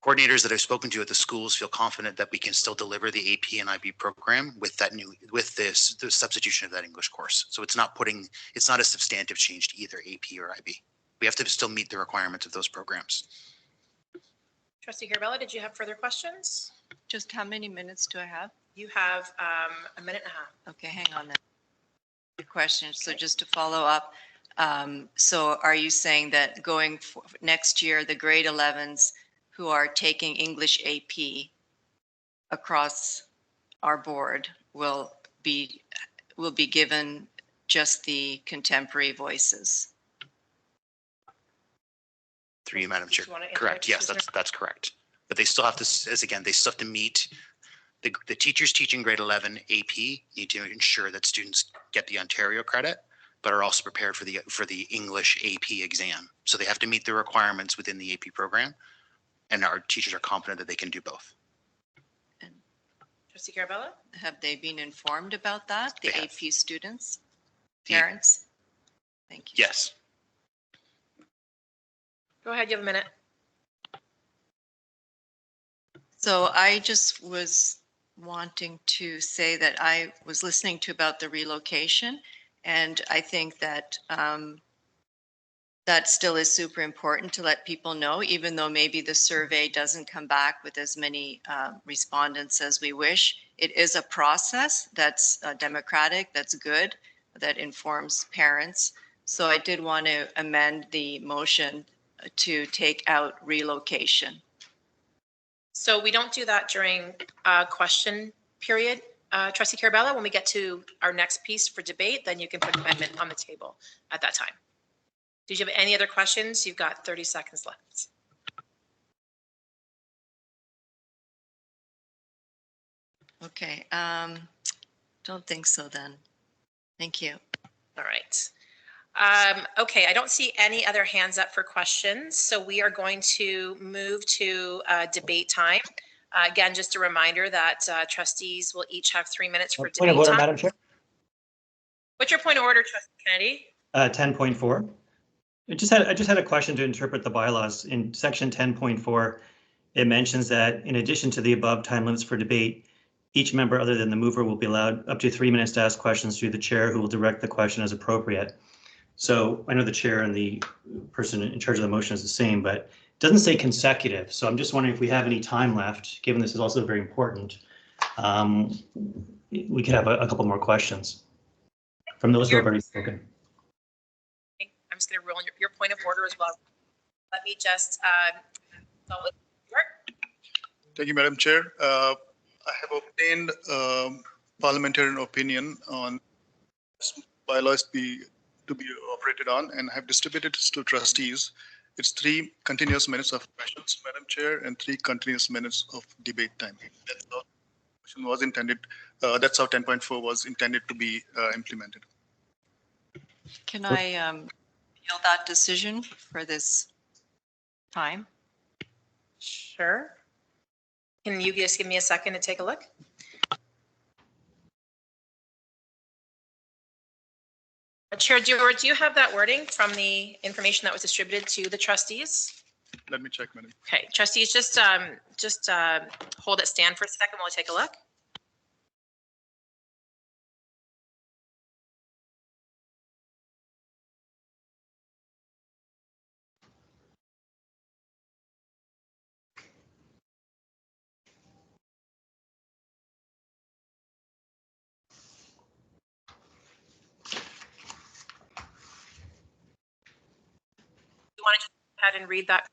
coordinators that I've spoken to at the schools feel confident that we can still deliver the AP and IB program with the substitution of that English course. So it's not a substantive change to either AP or IB. We have to still meet the requirements of those programs. Trustee Carabella, did you have further questions? just how many minutes do I have? You have a minute and a half. Okay, hang on then. Good question. So just to follow up, so are you saying that going next year, the grade 11s who are taking English AP across our board will be given just the contemporary voices? Through you, Madam Chair. Correct. Yes, that's correct. But they still have to, as again, they still have to meet the teachers teaching grade 11 AP need to ensure that students get the Ontario credit, but are also prepared for the English AP exam. So they have to meet the requirements within the AP program, and our teachers are confident that they can do both. And Trustee Carabella? Have they been informed about that? The AP students, The- parents? Thank you. Yes. Go ahead, you have a minute. So I just was wanting to say that I was listening to about the relocation, and I think that that still is super important to let people know, even though maybe the survey doesn't come back with as many respondents as we wish. It is a process that's democratic, that's good, that informs parents. So I did want to amend the motion to take out relocation. So we don't do that during question period. Trustee Carabella, when we get to our next piece for debate, then you can put amendment on the table at that time. Did you have any other questions? You've got 30 seconds left. Okay, don't think so then. Thank you. All right. Okay, I don't see any other hands up for questions, so we are going to move to debate time. Again, just a reminder that trustees will each have 3 minutes for Point debate of order, time. Madam Chair. What's your point of order, Trustee Kennedy? 10.4. I just had a question to interpret the bylaws. In section 10.4, it mentions that in addition to the above time limits for debate, each member other than the mover will be allowed up to 3 minutes to ask questions through the chair, who will direct the question as appropriate. So I know the chair and the person in charge of the motion is the same, but it doesn't say consecutive. So I'm just wondering if we have any time left, given this is also very important. We could have a couple more questions from those who have already spoken. I'm just going to rule on your point of order as well. Let me just Thank you, Madam Chair. I have obtained parliamentarian opinion on bylaws to be operated on, and have distributed it to trustees. It's 3 continuous minutes of questions, Madam Chair, and 3 continuous minutes of debate time. That's how the motion was intended. That's how 10.4 was intended to be implemented. Can I appeal that decision for this time? Sure. Can you just give me a second to take a look? Chair Dewar, do you have that wording from the information that was distributed to the trustees? Let me check, Madam. Okay, trustees, just hold it stand for a second while I take a look. You want to go ahead and read that,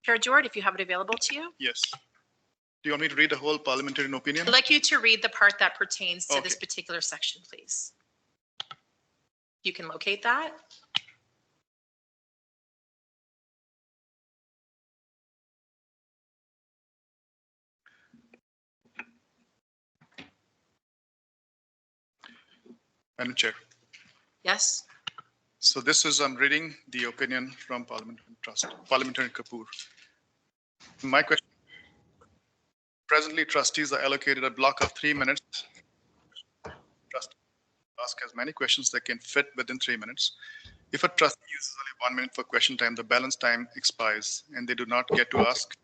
Chair Dewart, if you have it available to you? Yes. Do you want me to read the whole parliamentarian opinion? I'd like you to read the part that pertains to this Okay. particular section, please. You can locate that. Madam Chair. Yes. So this is, I'm reading the opinion from Parliamentarian Kapoor. My question, presently trustees are allocated a block of 3 minutes. Trustees ask as many questions that can fit within 3 minutes. If a trustee uses only 1 minute for question time, the balance time expires and they do not get to ask.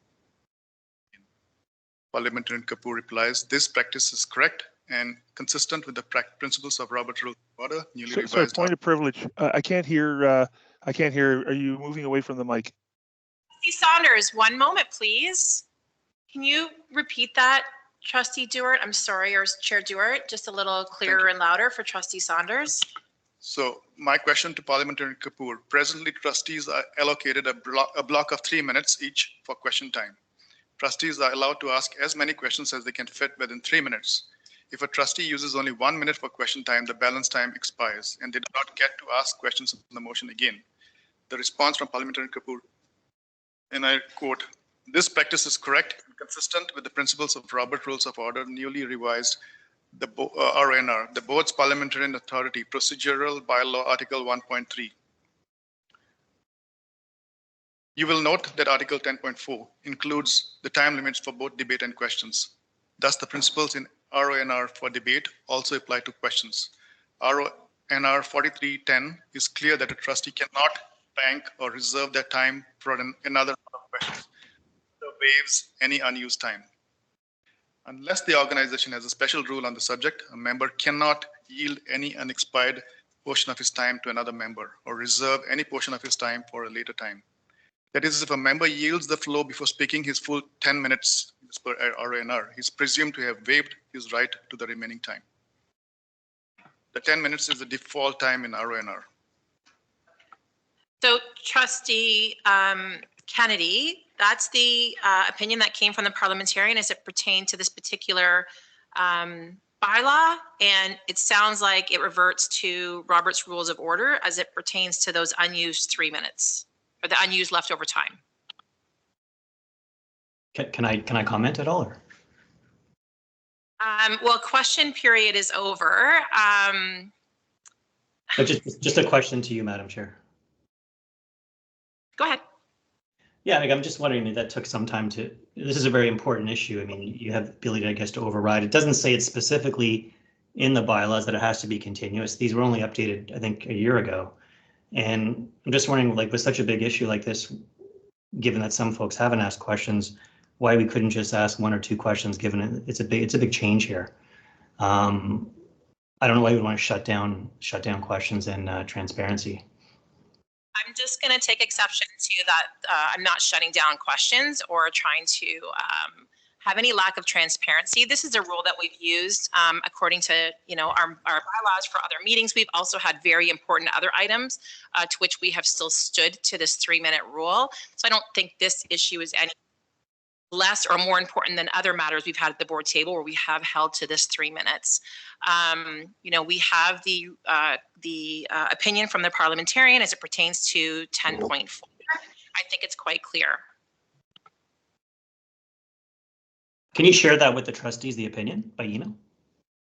Parliamentarian Kapoor replies, this practice is correct and consistent with the principles of Robert Rules of Order, newly Sorry, revised. point of privilege. I can't hear. I can't hear. Are you moving away from the mic? Trustee Saunders, 1 moment, please. Can you repeat that, Trustee Dewart? I'm sorry, or Chair Dewart, just a little clearer and louder for Trustee Saunders. So my question to Parliamentarian Kapoor, presently trustees are allocated a block of 3 minutes each for question time. Trustees are allowed to ask as many questions as they can fit within 3 minutes. If a trustee uses only 1 minute for question time, the balance time expires and they do not get to ask questions on the motion again. The response from Parliamentarian Kapoor, and I quote, this practice is correct and consistent with the principles of Robert Rules of Order, newly revised the RNR, the board's parliamentarian authority, procedural bylaw article 1.3. You will note that article 10.4 includes the time limits for both debate and questions. Thus, the principles in RONR for debate also apply to questions. RONR 4310 is clear that a trustee cannot bank or reserve their time for another round of questions. So waives any unused time. Unless the organization has a special rule on the subject, a member cannot yield any unexpired portion of his time to another member or reserve any portion of his time for a later time. That is, if a member yields the floor before speaking his full 10 minutes as per RNR, he's presumed to have waived his right to the remaining time. The 10 minutes is the default time in RNR. So Trustee Kennedy, that's the opinion that came from the parliamentarian as it pertained to this particular bylaw. And it sounds like it reverts to Robert's Rules of Order as it pertains to those unused 3 minutes or the unused leftover time. Can I comment at all? Or? Well, question period is over. But just a question to you, Madam Chair. Go ahead. Yeah, I'm just wondering if that took some time to, this is a very important issue. I mean, you have the ability, I guess, to override. It doesn't say it specifically in the bylaws that it has to be continuous. These were only updated, I think, a year ago. And I'm just wondering, like, with such a big issue like this, given that some folks haven't asked questions, why we couldn't just ask 1 or 2 questions, given it's a big change here. I don't know why we want to shut down questions and transparency. I'm just going to take exception to that. I'm not shutting down questions or trying to have any lack of transparency. This is a rule that we've used according to, our bylaws for other meetings. We've also had very important other items to which we have still stood to this 3-minute rule. So I don't think this issue is any less or more important than other matters we've had at the board table where we have held to this 3 minutes. We have the opinion from the parliamentarian as it pertains to 10.4. I think it's quite clear. Can you share that with the trustees, the opinion, by email?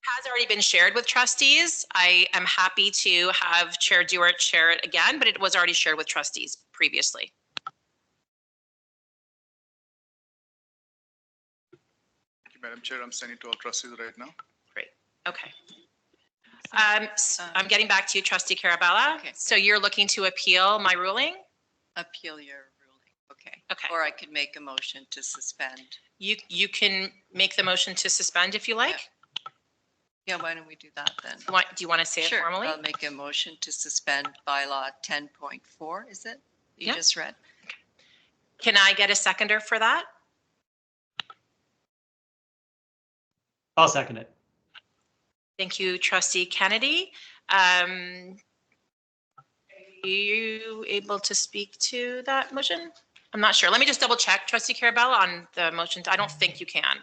Has already been shared with trustees. I am happy to have Chair Dewart share it again, but it was already shared with trustees previously. Madam Chair, I'm sending to all trustees right now. Great. Okay. I'm getting back to you, Trustee Carabella. Okay. So you're looking to appeal my ruling? Appeal your ruling. Okay. Okay. Or I could make a motion to suspend. You can make the motion to suspend if you like. Yeah, why don't we do that then? Do you want to say it formally? I'll make a motion to suspend bylaw 10.4, is it? You just read. Can I get a seconder for that? I'll second it. Thank you, Trustee Kennedy. you able to speak to that motion? I'm not sure. Let me just double check. Trustee Carabella on the motion. I don't think you can.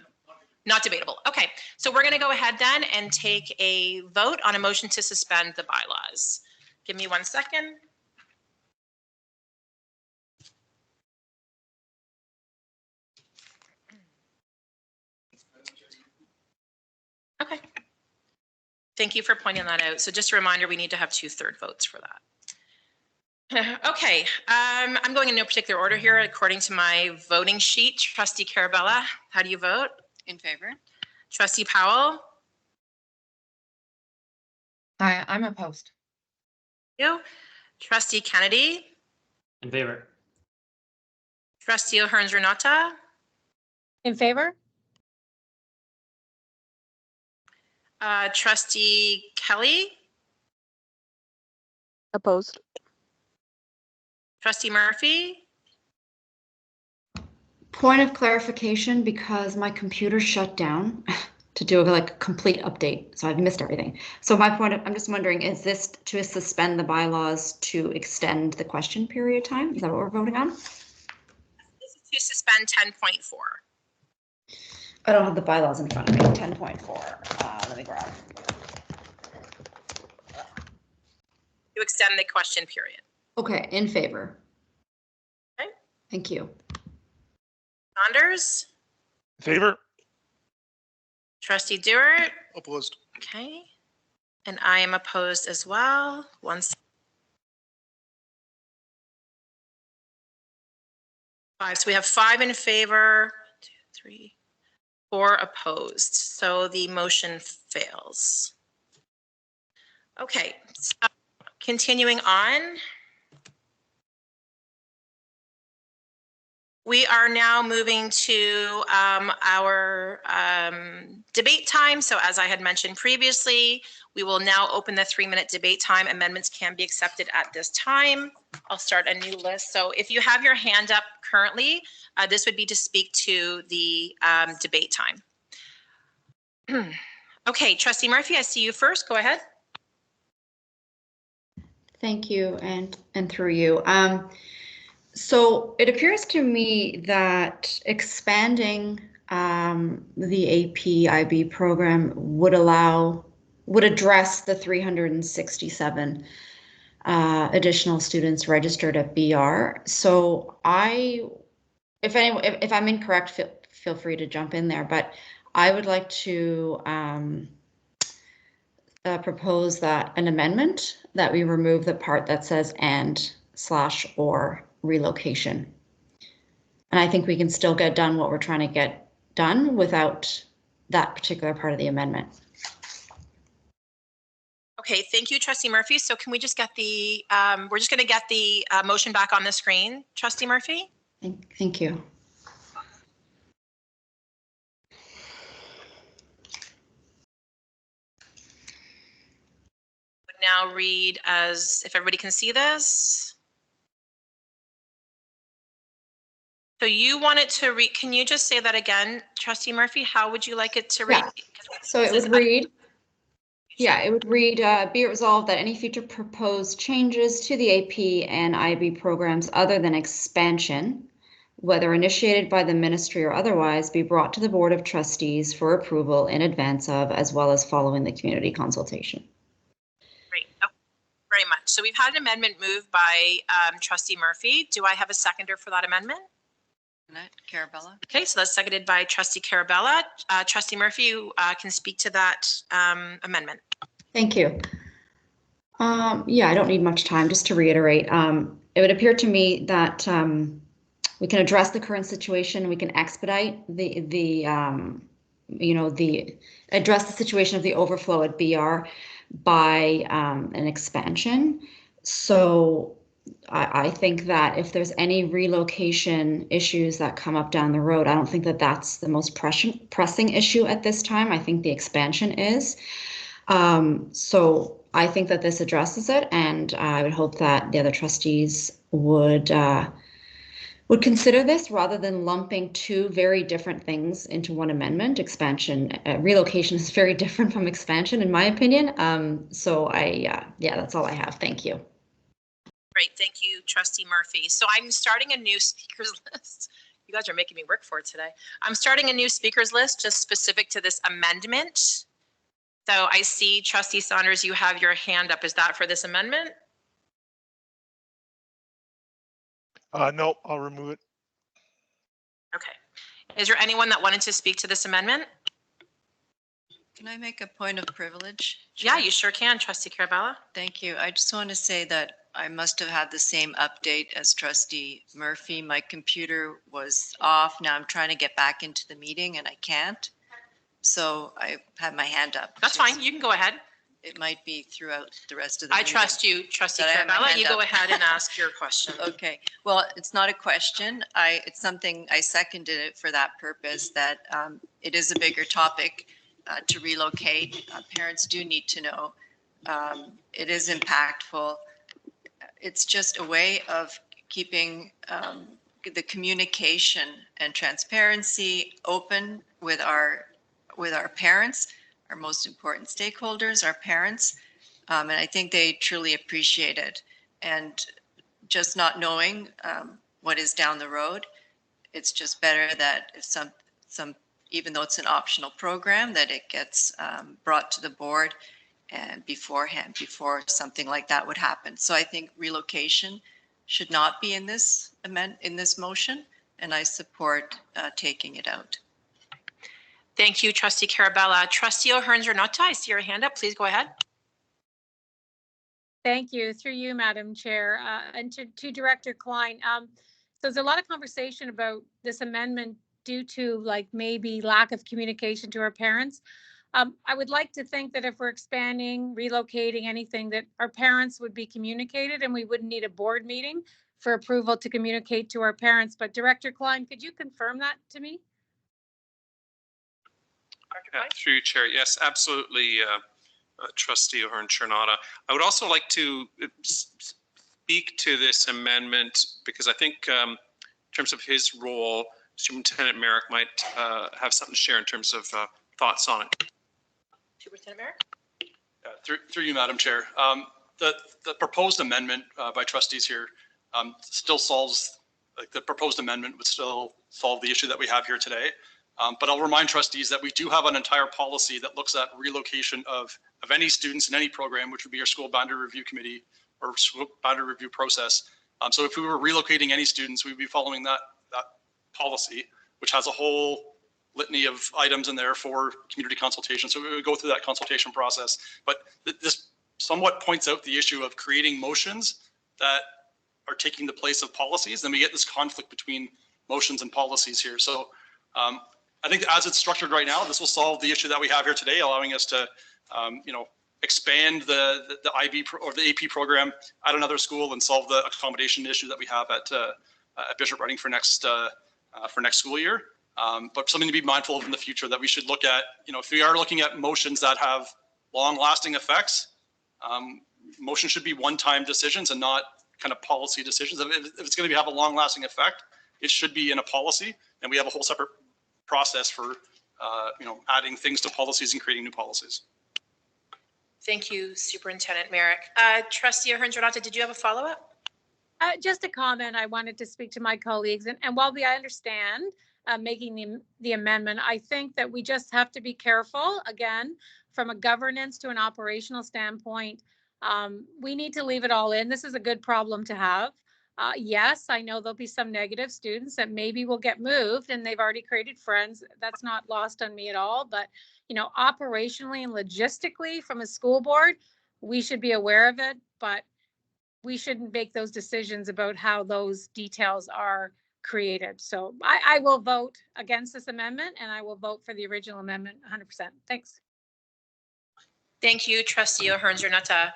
Not debatable. Okay, so we're going to go ahead then and take a vote on a motion to suspend the bylaws. Give me 1 second. Okay. Thank you for pointing that out. So just a reminder, we need to have 2/3 votes for that. Okay, I'm going in no particular order here according to my voting sheet. Trustee Carabella, how do you vote? In favor. Trustee Powell? I'm opposed. You? Trustee Kennedy? In favor. Trustee O'Hearns Renata? In favor? Trustee Kelly? Opposed. Trustee Murphy? Point of clarification, because my computer shut down to do like a complete update, so I've missed everything. So I'm just wondering, is this to suspend the bylaws to extend the question period time? Is that what we're voting on? This is to suspend 10.4. I don't have the bylaws in front of me. 10.4. Let me grab. To extend the question period. Okay, in favor. Okay. Thank you. Saunders? In favor? Trustee Dewart? Opposed. Okay. And I am opposed as well. 1 second. 5. So we have 5 in favor, 2, 3, 4 opposed. So the motion fails. Okay, so continuing on. We are now moving to our debate time. So as I had mentioned previously, we will now open the 3-minute debate time. Amendments can be accepted at this time. I'll start a new list. So if you have your hand up currently, this would be to speak to the debate time. Okay, Trustee Murphy, I see you first. Go ahead. Thank you, and through you. So it appears to me that expanding the AP IB program would address the 367 additional students registered at BR. So if I'm incorrect, feel free to jump in there, but I would like to propose that an amendment that we remove the part that says and/or relocation. And I think we can still get done what we're trying to get done without that particular part of the amendment. Okay, thank you, Trustee Murphy. So can we just get the, we're just going to get the motion back on the screen, Trustee Murphy? Thank you. Would now read as, if everybody can see this. So you want it to read, can you just say that again, Trustee Murphy? How would you like it to read? Yeah. So it would read, be it resolved that any future proposed changes to the AP and IB programs other than expansion, whether initiated by the ministry or otherwise, be brought to the Board of Trustees for approval in advance of, as well as following the community consultation. Great, oh, very much. So we've had an amendment moved by Trustee Murphy. Do I have a seconder for that amendment? Carabella. Okay, so that's seconded by Trustee Carabella. Trustee Murphy, you can speak to that amendment. Thank you. Yeah, I don't need much time. Just to reiterate, it would appear to me that we can address the current situation. We can expedite address the situation of the overflow at BR by an expansion. So I think that if there's any relocation issues that come up down the road, I don't think that that's the most pressing issue at this time. I think the expansion is. So I think that this addresses it, and I would hope that the other trustees would consider this rather than lumping 2 very different things into one amendment. Relocation is very different from expansion, in my opinion. So yeah, that's all I have. Thank you. Great, thank you, Trustee Murphy. So I'm starting a new speakers list. You guys are making me work for it today. I'm starting a new speakers list just specific to this amendment. So I see Trustee Saunders, you have your hand up. Is that for this amendment? No, I'll remove it. Okay. Is there anyone that wanted to speak to this amendment? Can I make a point of privilege? Yeah, you sure can, Trustee Carabella. Thank you. I just want to say that I must have had the same update as Trustee Murphy. My computer was off. Now I'm trying to get back into the meeting and I can't. So I had my hand up. That's fine. You can go ahead. It might be throughout the rest of the I meeting. trust you, Trustee That I have my Carabella. hand You go up. ahead and ask your question. Okay. Well, it's not a question. It's something I seconded it for that purpose, that it is a bigger topic to relocate. Parents do need to know. It is impactful. It's just a way of keeping the communication and transparency open with our parents, our most important stakeholders, our parents. And I think they truly appreciate it. And just not knowing what is down the road, it's just better that if some, even though it's an optional program, that it gets brought to the board and beforehand, before something like that would happen. So I think relocation should not be in this motion, and I support taking it out. Thank you, Trustee Carabella. Trustee O'Hearns-Renata, I see your hand up. Please go ahead. Thank you. Through you, Madam Chair, and to Director Klein. So there's a lot of conversation about this amendment due to like maybe lack of communication to our parents. I would like to think that if we're expanding, relocating anything, that our parents would be communicated and we wouldn't need a board meeting for approval to communicate to our parents. But Director Klein, could you confirm that to me? Through you, Chair. Yes, absolutely, Trustee O'Hearns-Renata. I would also like to speak to this amendment because I think in terms of his role, Superintendent Merrick might have something to share in terms of thoughts on it. Superintendent Merrick? Through you, Madam Chair. The proposed amendment by trustees here still solves, like the proposed amendment would still solve the issue that we have here today. But I'll remind trustees that we do have an entire policy that looks at relocation of any students in any program, which would be our school boundary review committee or school boundary review process. So if we were relocating any students, we'd be following that policy, which has a whole litany of items in there for community consultation. So we would go through that consultation process. But this somewhat points out the issue of creating motions that are taking the place of policies. Then we get this conflict between motions and policies here. So I think as it's structured right now, this will solve the issue that we have here today, allowing us to, expand the IB or the AP program at another school and solve the accommodation issue that we have at Bishop Reading for next school year. But something to be mindful of in the future that we should look at, if we are looking at motions that have long-lasting effects, motion should be one-time decisions and not kind of policy decisions. If it's going to have a long-lasting effect, it should be in a policy, and we have a whole separate process for adding things to policies and creating new policies. Thank you, Superintendent Merrick. Trustee O'Hearns-Renata, did you have a follow-up? Just a comment. I wanted to speak to my colleagues, and while I understand making the amendment, I think that we just have to be careful, again, from a governance to an operational standpoint. We need to leave it all in. This is a good problem to have. Yes, I know there'll be some negative students that maybe will get moved and they've already created friends. That's not lost on me at all. But, operationally and logistically from a school board, we should be aware of it, but we shouldn't make those decisions about how those details are created. So I will vote against this amendment and I will vote for the original amendment 100%. Thanks. Thank you, Trustee O'Hearns-Renata.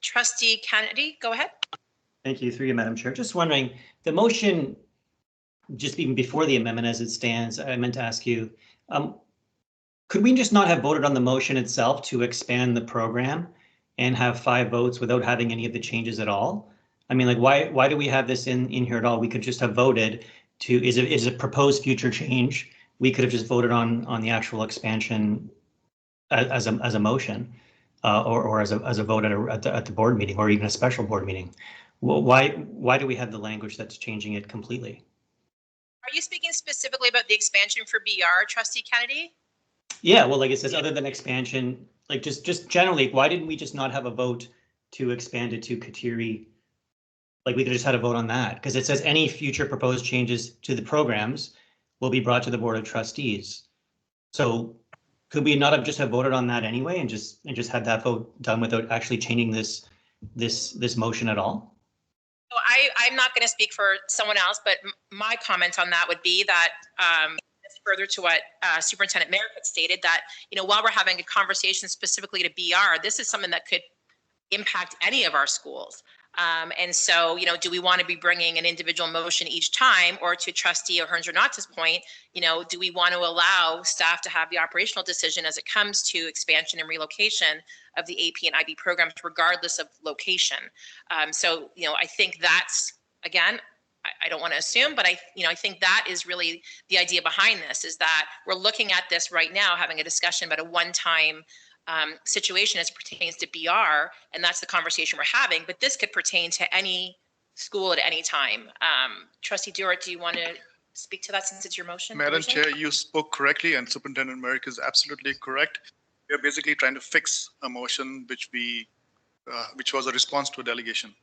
Trustee Kennedy, go ahead. Thank you, through you, Madam Chair. Just wondering, the motion, just even before the amendment as it stands, I meant to ask you, could we just not have voted on the motion itself to expand the program and have 5 votes without having any of the changes at all? I mean, like, why do we have this in here at all? We could just have voted to, is a proposed future change. We could have just voted on the actual expansion as a motion. or as a vote at the board meeting, or even a special board meeting. Well, why do we have the language that's changing it completely? Are you speaking specifically about the expansion for BR, Trustee Kennedy? Yeah, well, like it says, other than expansion, like just generally, why didn't we just not have a vote to expand it to Kateri? Like we could just had a vote on that, because it says any future proposed changes to the programs will be brought to the Board of Trustees. So could we not have just have voted on that anyway and just had that vote done without actually changing this motion at all? So I'm not going to speak for someone else, but my comment on that would be that further to what Superintendent Merrick had stated, that, you know, while we're having a conversation specifically to BR, this is something that could impact any of our schools. And so, you know, do we want to be bringing an individual motion each time, or to Trustee O'Hearn's or Not's point, you know, do we want to allow staff to have the operational decision as it comes to expansion and relocation of the AP and IB programs, regardless of location? So, you know, I think that's, again, I don't want to assume, but I think that is really the idea behind this, is that we're looking at this right now, having a discussion about a one-time situation as it pertains to BR, and that's the conversation we're having. But this could pertain to any school at any time. Trustee Dewart, do you want to speak to that since it's your motion? Madam Chair, you spoke correctly, and Superintendent Merrick is absolutely correct. We are basically trying to fix a motion which was a response to a delegation.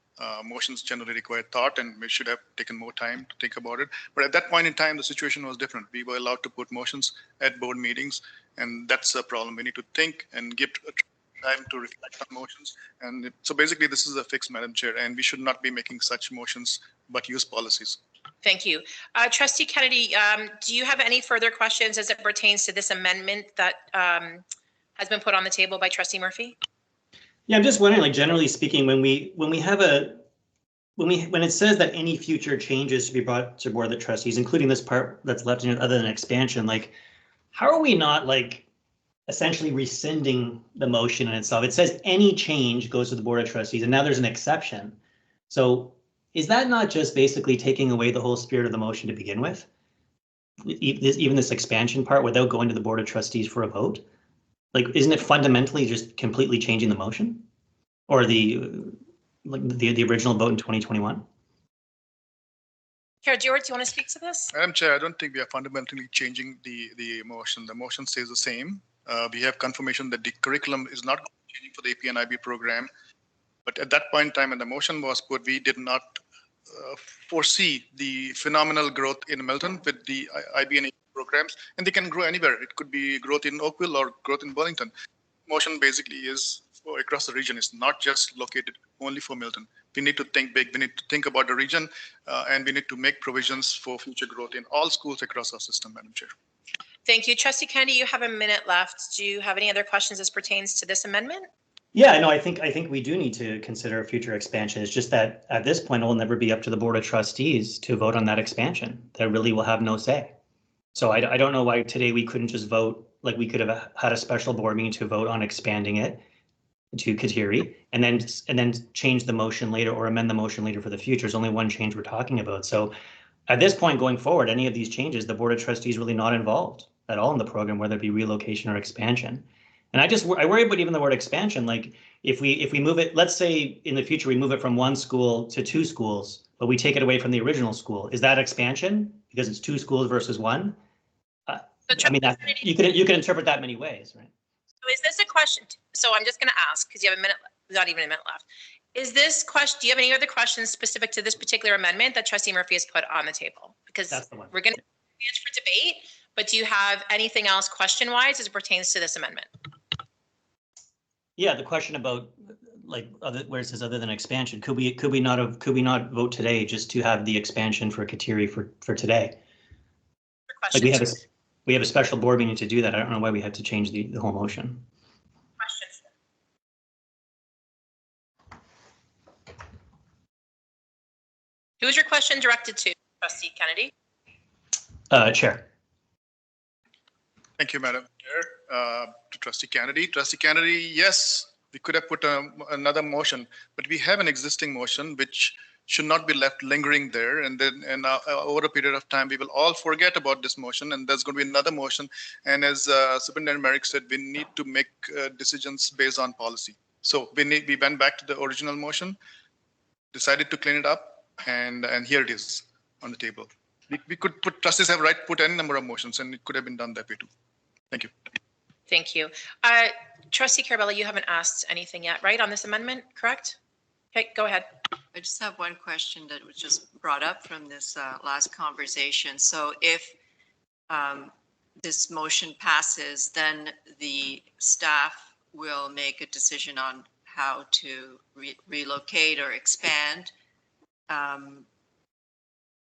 Motions generally require thought, and we should have taken more time to think about it. But at that point in time, the situation was different. We were allowed to put motions at board meetings, and that's a problem. We need to think and give time to reflect on motions. And so basically, this is a fix, Madam Chair, and we should not be making such motions, but use policies. Thank you. Trustee Kennedy, do you have any further questions as it pertains to this amendment that has been put on the table by Trustee Murphy? Yeah, I'm just wondering, like, generally speaking, when it says that any future changes should be brought to Board of the Trustees, including this part that's left in it other than expansion, like, how are we not, like, essentially rescinding the motion in itself? It says any change goes to the Board of Trustees, and now there's an exception. So is that not just basically taking away the whole spirit of the motion to begin with? Even this expansion part without going to the Board of Trustees for a vote? Like, isn't it fundamentally just completely changing the motion, or the original vote in 2021? Chair Dewart, do you want to speak to this? Madam Chair, I don't think we are fundamentally changing the motion. The motion stays the same. We have confirmation that the curriculum is not changing for the AP and IB program. But at that point in time, when the motion was put, we did not foresee the phenomenal growth in Milton with the IB and AP programs, and they can grow anywhere. It could be growth in Oakville or growth in Burlington. Motion basically is for across the region. It's not just located only for Milton. We need to think big. We need to think about the region, and we need to make provisions for future growth in all schools across our system, Madam Chair. Thank you. Trustee Kennedy, you have a minute left. Do you have any other questions as pertains to this amendment? Yeah, no, I think we do need to consider a future expansion. It's just that at this point, it will never be up to the Board of Trustees to vote on that expansion. They really will have no say. So I don't know why today we couldn't just vote, like we could have had a special board meeting to vote on expanding it to Kateri, and then change the motion later or amend the motion later for the future. There's only one change we're talking about. So at this point going forward, any of these changes, the Board of Trustees really not involved at all in the program, whether it be relocation or expansion. And I worry about even the word expansion. Like if we move it, let's say in the future we move it from one school to two schools, but we take it away from the original school. Is that expansion because it's two schools versus one? I mean, you can interpret that many ways, right? So is this a question? So I'm just going to ask, because you have a minute, not even a minute left. Is this question, do you have any other questions specific to this particular amendment that Trustee Murphy has put on the table? Because we're going to advance for debate, but do you have anything else question-wise as it pertains to this amendment? Yeah, the question about where it says other than expansion, could we not vote today just to have the expansion for Kateri for today? Like we have a special board meeting to do that. I don't know why we had to change the whole motion. Questions? Who is your question directed to, Trustee Kennedy? Chair. Thank you, Madam Chair. To Trustee Kennedy. Trustee Kennedy, yes, we could have put another motion, but we have an existing motion which should not be left lingering there. And then over a period of time, we will all forget about this motion, and there's going to be another motion. And as Superintendent Merrick said, we need to make decisions based on policy. So we went back to the original motion, decided to clean it up, and here it is on the table. We could put, trustees have right to put any number of motions, and it could have been done that way too. Thank you. Thank you. Trustee Carabella, you haven't asked anything yet, right, on this amendment, correct? Okay, go ahead. I just have one question that was just brought up from this last conversation. So if this motion passes, then the staff will make a decision on how to relocate or expand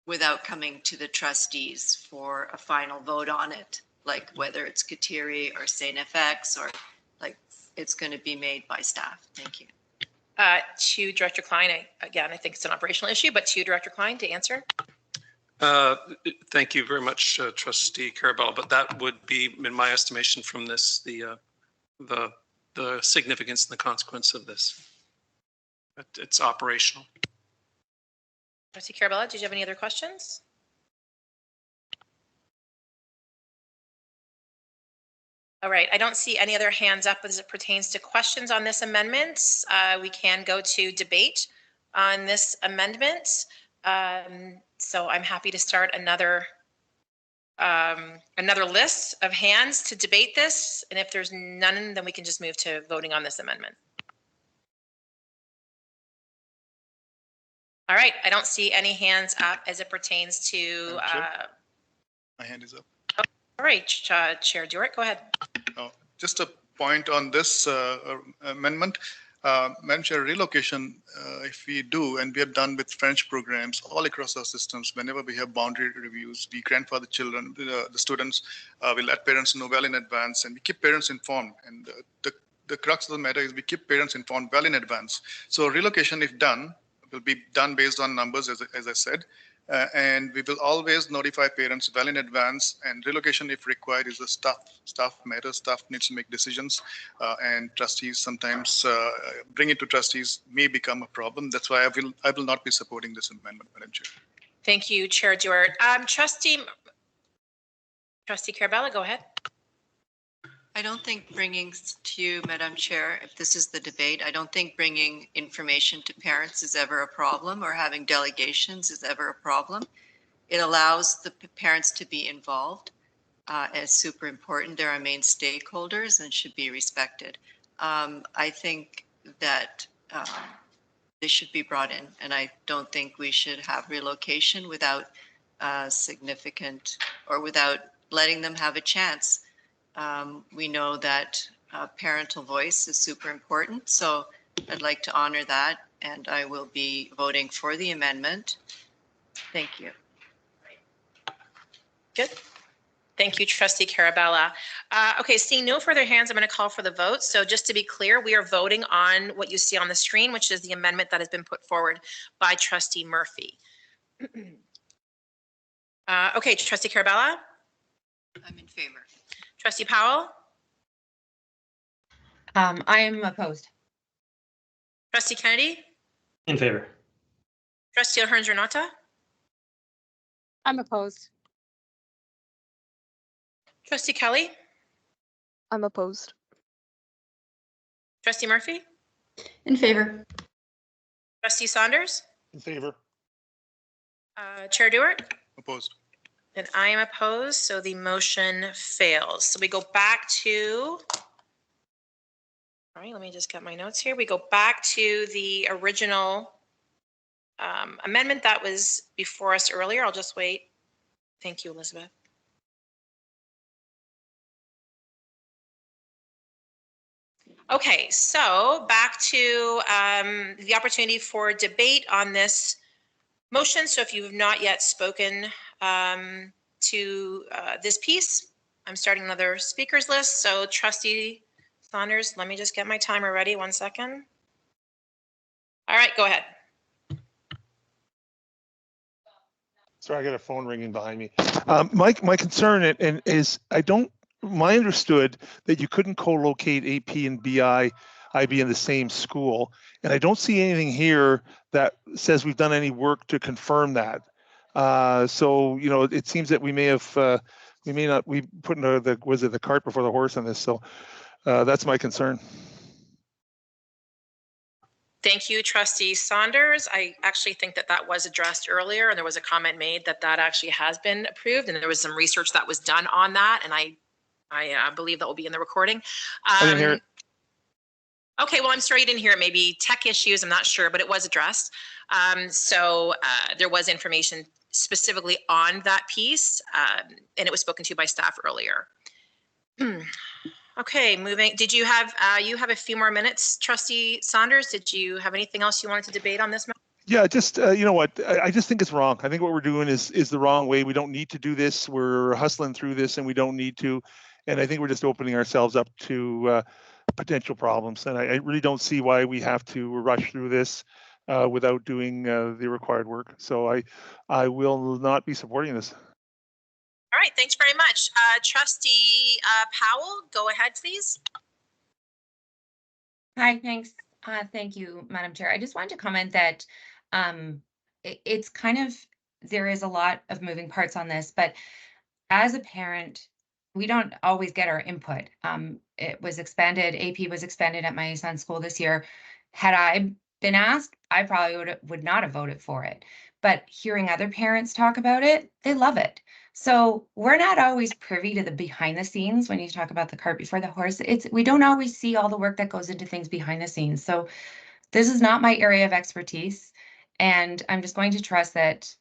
without coming to the trustees for a final vote on it, like whether it's Kateri or St. FX, or like it's going to be made by staff. Thank you. To Director Klein, again, I think it's an operational issue, but to Director Klein to answer. Thank you very much, Trustee Carabella. But that would be, in my estimation, from this the significance and the consequence of this. It's operational. Trustee Carabella, did you have any other questions? All right, I don't see any other hands up as it pertains to questions on this amendment. We can go to debate on this amendment. So I'm happy to start another list of hands to debate this. And if there's none, then we can just move to voting on this amendment. All right, I don't see any hands up as it pertains to. My hand is up. All right, Chair Dewart, go ahead. Just a point on this amendment. Madam Chair, relocation, if we do, and we have done with French programs all across our systems, whenever we have boundary reviews, we grandfather children, the students, we let parents know well in advance, and we keep parents informed. And the crux of the matter is we keep parents informed well in advance. So relocation, if done, will be done based on numbers, as I said. And we will always notify parents well in advance, and relocation, if required, is a staff matter. Staff needs to make decisions, and trustees sometimes bring it to trustees may become a problem. That's why I will not be supporting this amendment, Madam Chair. Thank you, Chair Dewart. Trustee Carabella, go ahead. I don't think bringing to you, Madam Chair, if this is the debate, I don't think bringing information to parents is ever a problem, or having delegations is ever a problem. It allows the parents to be involved as super important. They're our main stakeholders and should be respected. I think that they should be brought in, and I don't think we should have relocation without significant, or without letting them have a chance. We know that parental voice is super important, so I'd like to honor that, and I will be voting for the amendment. Thank you. Good. Thank you, Trustee Carabella. Okay, seeing no further hands, I'm going to call for the vote. So just to be clear, we are voting on what you see on the screen, which is the amendment that has been put forward by Trustee Murphy. Okay, Trustee Carabella? I'm in favor. Trustee Powell? I am opposed. Trustee Kennedy? In favor. Trustee O'Hearns-Renata? I'm opposed. Trustee Kelly? I'm opposed. Trustee Murphy? In favor. Trustee Saunders? In favor. Chair Dewart? Opposed. And I am opposed, so the motion fails. So we go back to, all right, let me just get my notes here. We go back to the original amendment that was before us earlier. I'll just wait. Thank you, Elizabeth. Okay, so back to the opportunity for debate on this motion. So if you have not yet spoken to this piece, I'm starting another speakers list. So Trustee Saunders, let me just get my timer ready. 1 second. All right, go ahead. Sorry, I got a phone ringing behind me. My concern is I don't. I understood that you couldn't co-locate AP and BI IB in the same school. And I don't see anything here that says we've done any work to confirm that. So, you know, it seems that we may have, we may not, we put the cart before the horse on this. So that's my concern. Thank you, Trustee Saunders. I actually think that that was addressed earlier, and there was a comment made that that actually has been approved, and there was some research that was done on that, and I believe that will be in the recording. I didn't hear it. Okay, well, I'm sorry you didn't hear it. Maybe tech issues, I'm not sure, but it was addressed. There was information specifically on that piece, and it was spoken to by staff earlier. Okay, moving. Did you have a few more minutes, Trustee Saunders? Did you have anything else you wanted to debate on this matter? Yeah, just you know what, I just think it's wrong. I think what we're doing is the wrong way. We don't need to do this. We're hustling through this, and we don't need to. And I think we're just opening ourselves up to potential problems. And I really don't see why we have to rush through this without doing the required work. So I will not be supporting this. All right, thanks very much. Trustee Powell, go ahead, please. Hi, thanks. Thank you, Madam Chair. I just wanted to comment that it's kind of, there is a lot of moving parts on this, but as a parent, we don't always get our input. It was expanded, AP was expanded at my son's school this year. Had I been asked, I probably would not have voted for it. But hearing other parents talk about it, they love it. So we're not always privy to the behind the scenes when you talk about the cart before the horse. We don't always see all the work that goes into things behind the scenes. So this is not my area of expertise. And I'm just going to trust that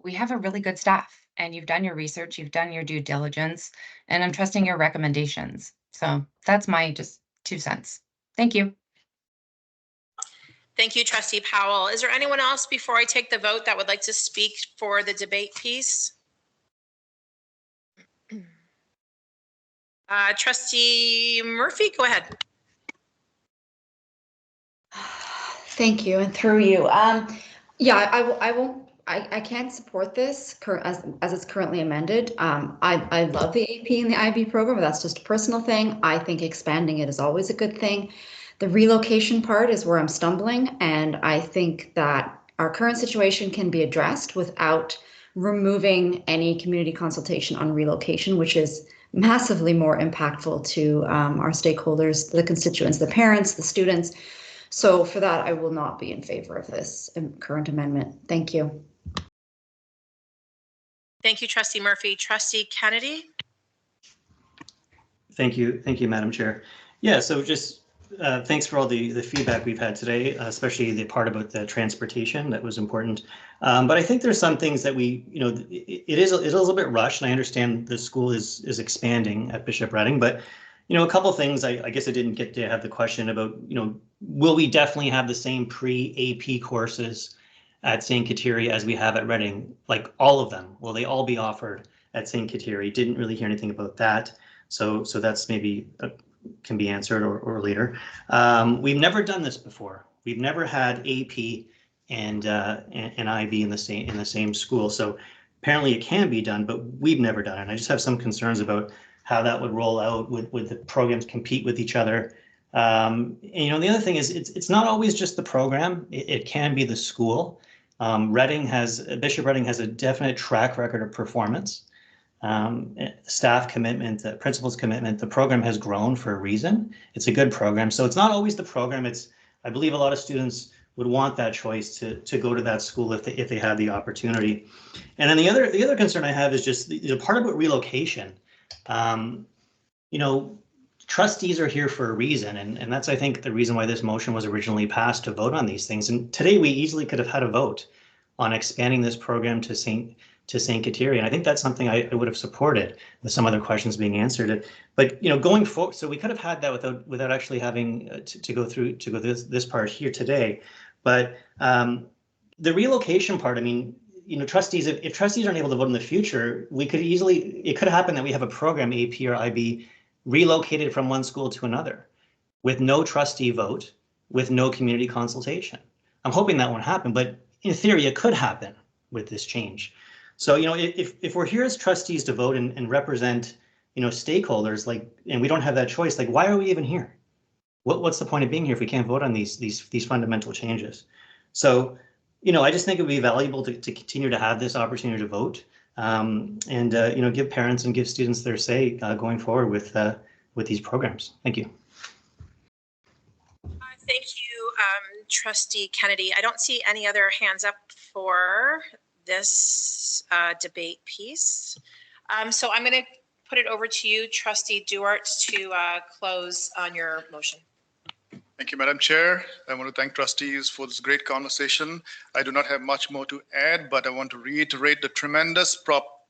we have a really good staff, and you've done your research, you've done your due diligence, and I'm trusting your recommendations. So that's my just 2 cents. Thank you. Thank you, Trustee Powell. Is there anyone else before I take the vote that would like to speak for the debate piece? Trustee Murphy, go ahead. Thank you, and through you. Yeah, I can't support this as it's currently amended. I love the AP and the IB program, but that's just a personal thing. I think expanding it is always a good thing. The relocation part is where I'm stumbling, and I think that our current situation can be addressed without removing any community consultation on relocation, which is massively more impactful to our stakeholders, the constituents, the parents, the students. So for that, I will not be in favor of this current amendment. Thank you. Thank you, Trustee Murphy. Trustee Kennedy? Thank you, Madam Chair. Yeah, so just thanks for all the feedback we've had today, especially the part about the transportation. That was important. But I think there's some things that we, you know, it is a little bit rushed, and I understand the school is expanding at Bishop Redding, but you know, a couple things I guess I didn't get to have the question about, you know, will we definitely have the same pre-AP courses at St. Kateri as we have at Redding? Like all of them, will they all be offered at St. Kateri? Didn't really hear anything about that. So that's maybe can be answered or later. We've never done this before. We've never had AP and IB in the same school. So apparently it can be done, but we've never done it. I just have some concerns about how that would roll out. Would the programs compete with each other? And, you know, the other thing is it's not always just the program. It can be the school. Bishop Redding has a definite track record of performance. Staff commitment, the principal's commitment, the program has grown for a reason. It's a good program. So it's not always the program. I believe a lot of students would want that choice to go to that school if they had the opportunity. And then the other concern I have is just the part about relocation. You know, trustees are here for a reason, and that's, I think, the reason why this motion was originally passed, to vote on these things. And today we easily could have had a vote on expanding this program to St. Kateri, and I think that's something I would have supported with some other questions being answered. But you know, going forward, so we could have had that without actually having to go this part here today. But the relocation part, I mean, you know, trustees, if trustees aren't able to vote in the future, it could happen that we have a program, AP or IB, relocated from one school to another with no trustee vote, with no community consultation. I'm hoping that won't happen, but in theory, it could happen with this change. So, you know, if we're here as trustees to vote and represent, you know, stakeholders, like, and we don't have that choice, like, why are we even here? what's the point of being here if we can't vote on these fundamental changes? So, you know, I just think it would be valuable to continue to have this opportunity to vote, and you know, give parents and give students their say going forward with these programs. Thank you. Thank you, Trustee Kennedy. I don't see any other hands up for this debate piece. So I'm going to put it over to you, Trustee Duart, to close on your motion. Thank you, Madam Chair. I want to thank trustees for this great conversation. I do not have much more to add, but I want to reiterate the tremendous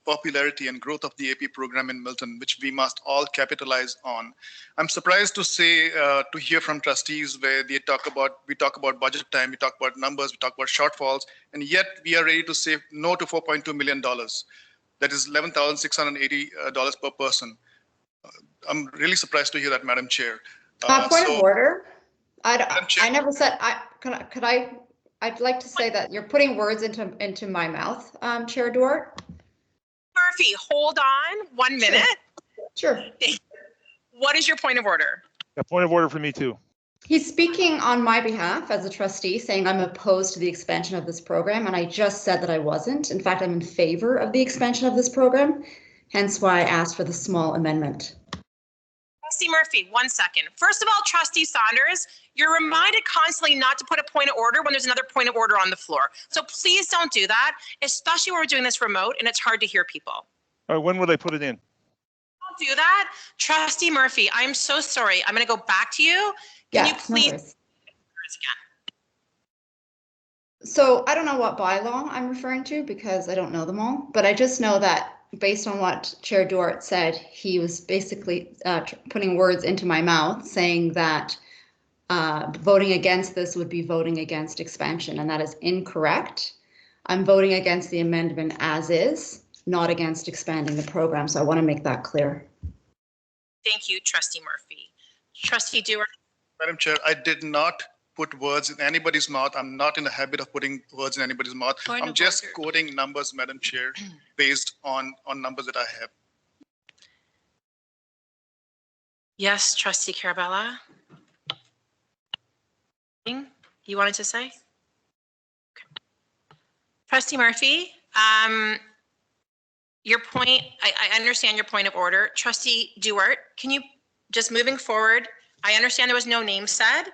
popularity and growth of the AP program in Milton, which we must all capitalize on. I'm surprised to say, to hear from trustees where we talk about budget time, we talk about numbers, we talk about shortfalls, and yet we are ready to say no to $4.2 million. That is $11,680 per person. I'm really surprised to hear that, Madam Chair. Point of order. I never said. I'd like to say that you're putting words into my mouth, Chair Duart. Murphy, hold on 1 minute. Sure. What is your point of order? A point of order for me too. He's speaking on my behalf as a trustee, saying I'm opposed to the expansion of this program, and I just said that I wasn't. In fact, I'm in favor of the expansion of this program, hence why I asked for the small amendment. Trustee Murphy, 1 second. First of all, Trustee Saunders, you're reminded constantly not to put a point of order when there's another point of order on the floor. So please don't do that, especially when we're doing this remote and it's hard to hear people. All right, when would I put it in? Don't do that. Trustee Murphy, I'm so sorry. I'm going to go back to you. Can you please? No worries. So I don't know what bylaw I'm referring to because I don't know them all, but I just know that based on what Chair Duart said, he was basically putting words into my mouth saying that voting against this would be voting against expansion, and that is incorrect. I'm voting against the amendment as is, not against expanding the program. So I want to make that clear. Thank you, Trustee Murphy. Trustee Duart. Madam Chair, I did not put words in anybody's mouth. I'm not in the habit of putting words in anybody's mouth. I'm just quoting numbers, Madam Chair, based on numbers that I have. Yes, Trustee Carabella. You wanted to say? Okay. Trustee Murphy, your point, I understand your point of order. Trustee Duart, can you just moving forward, I understand there was no name said.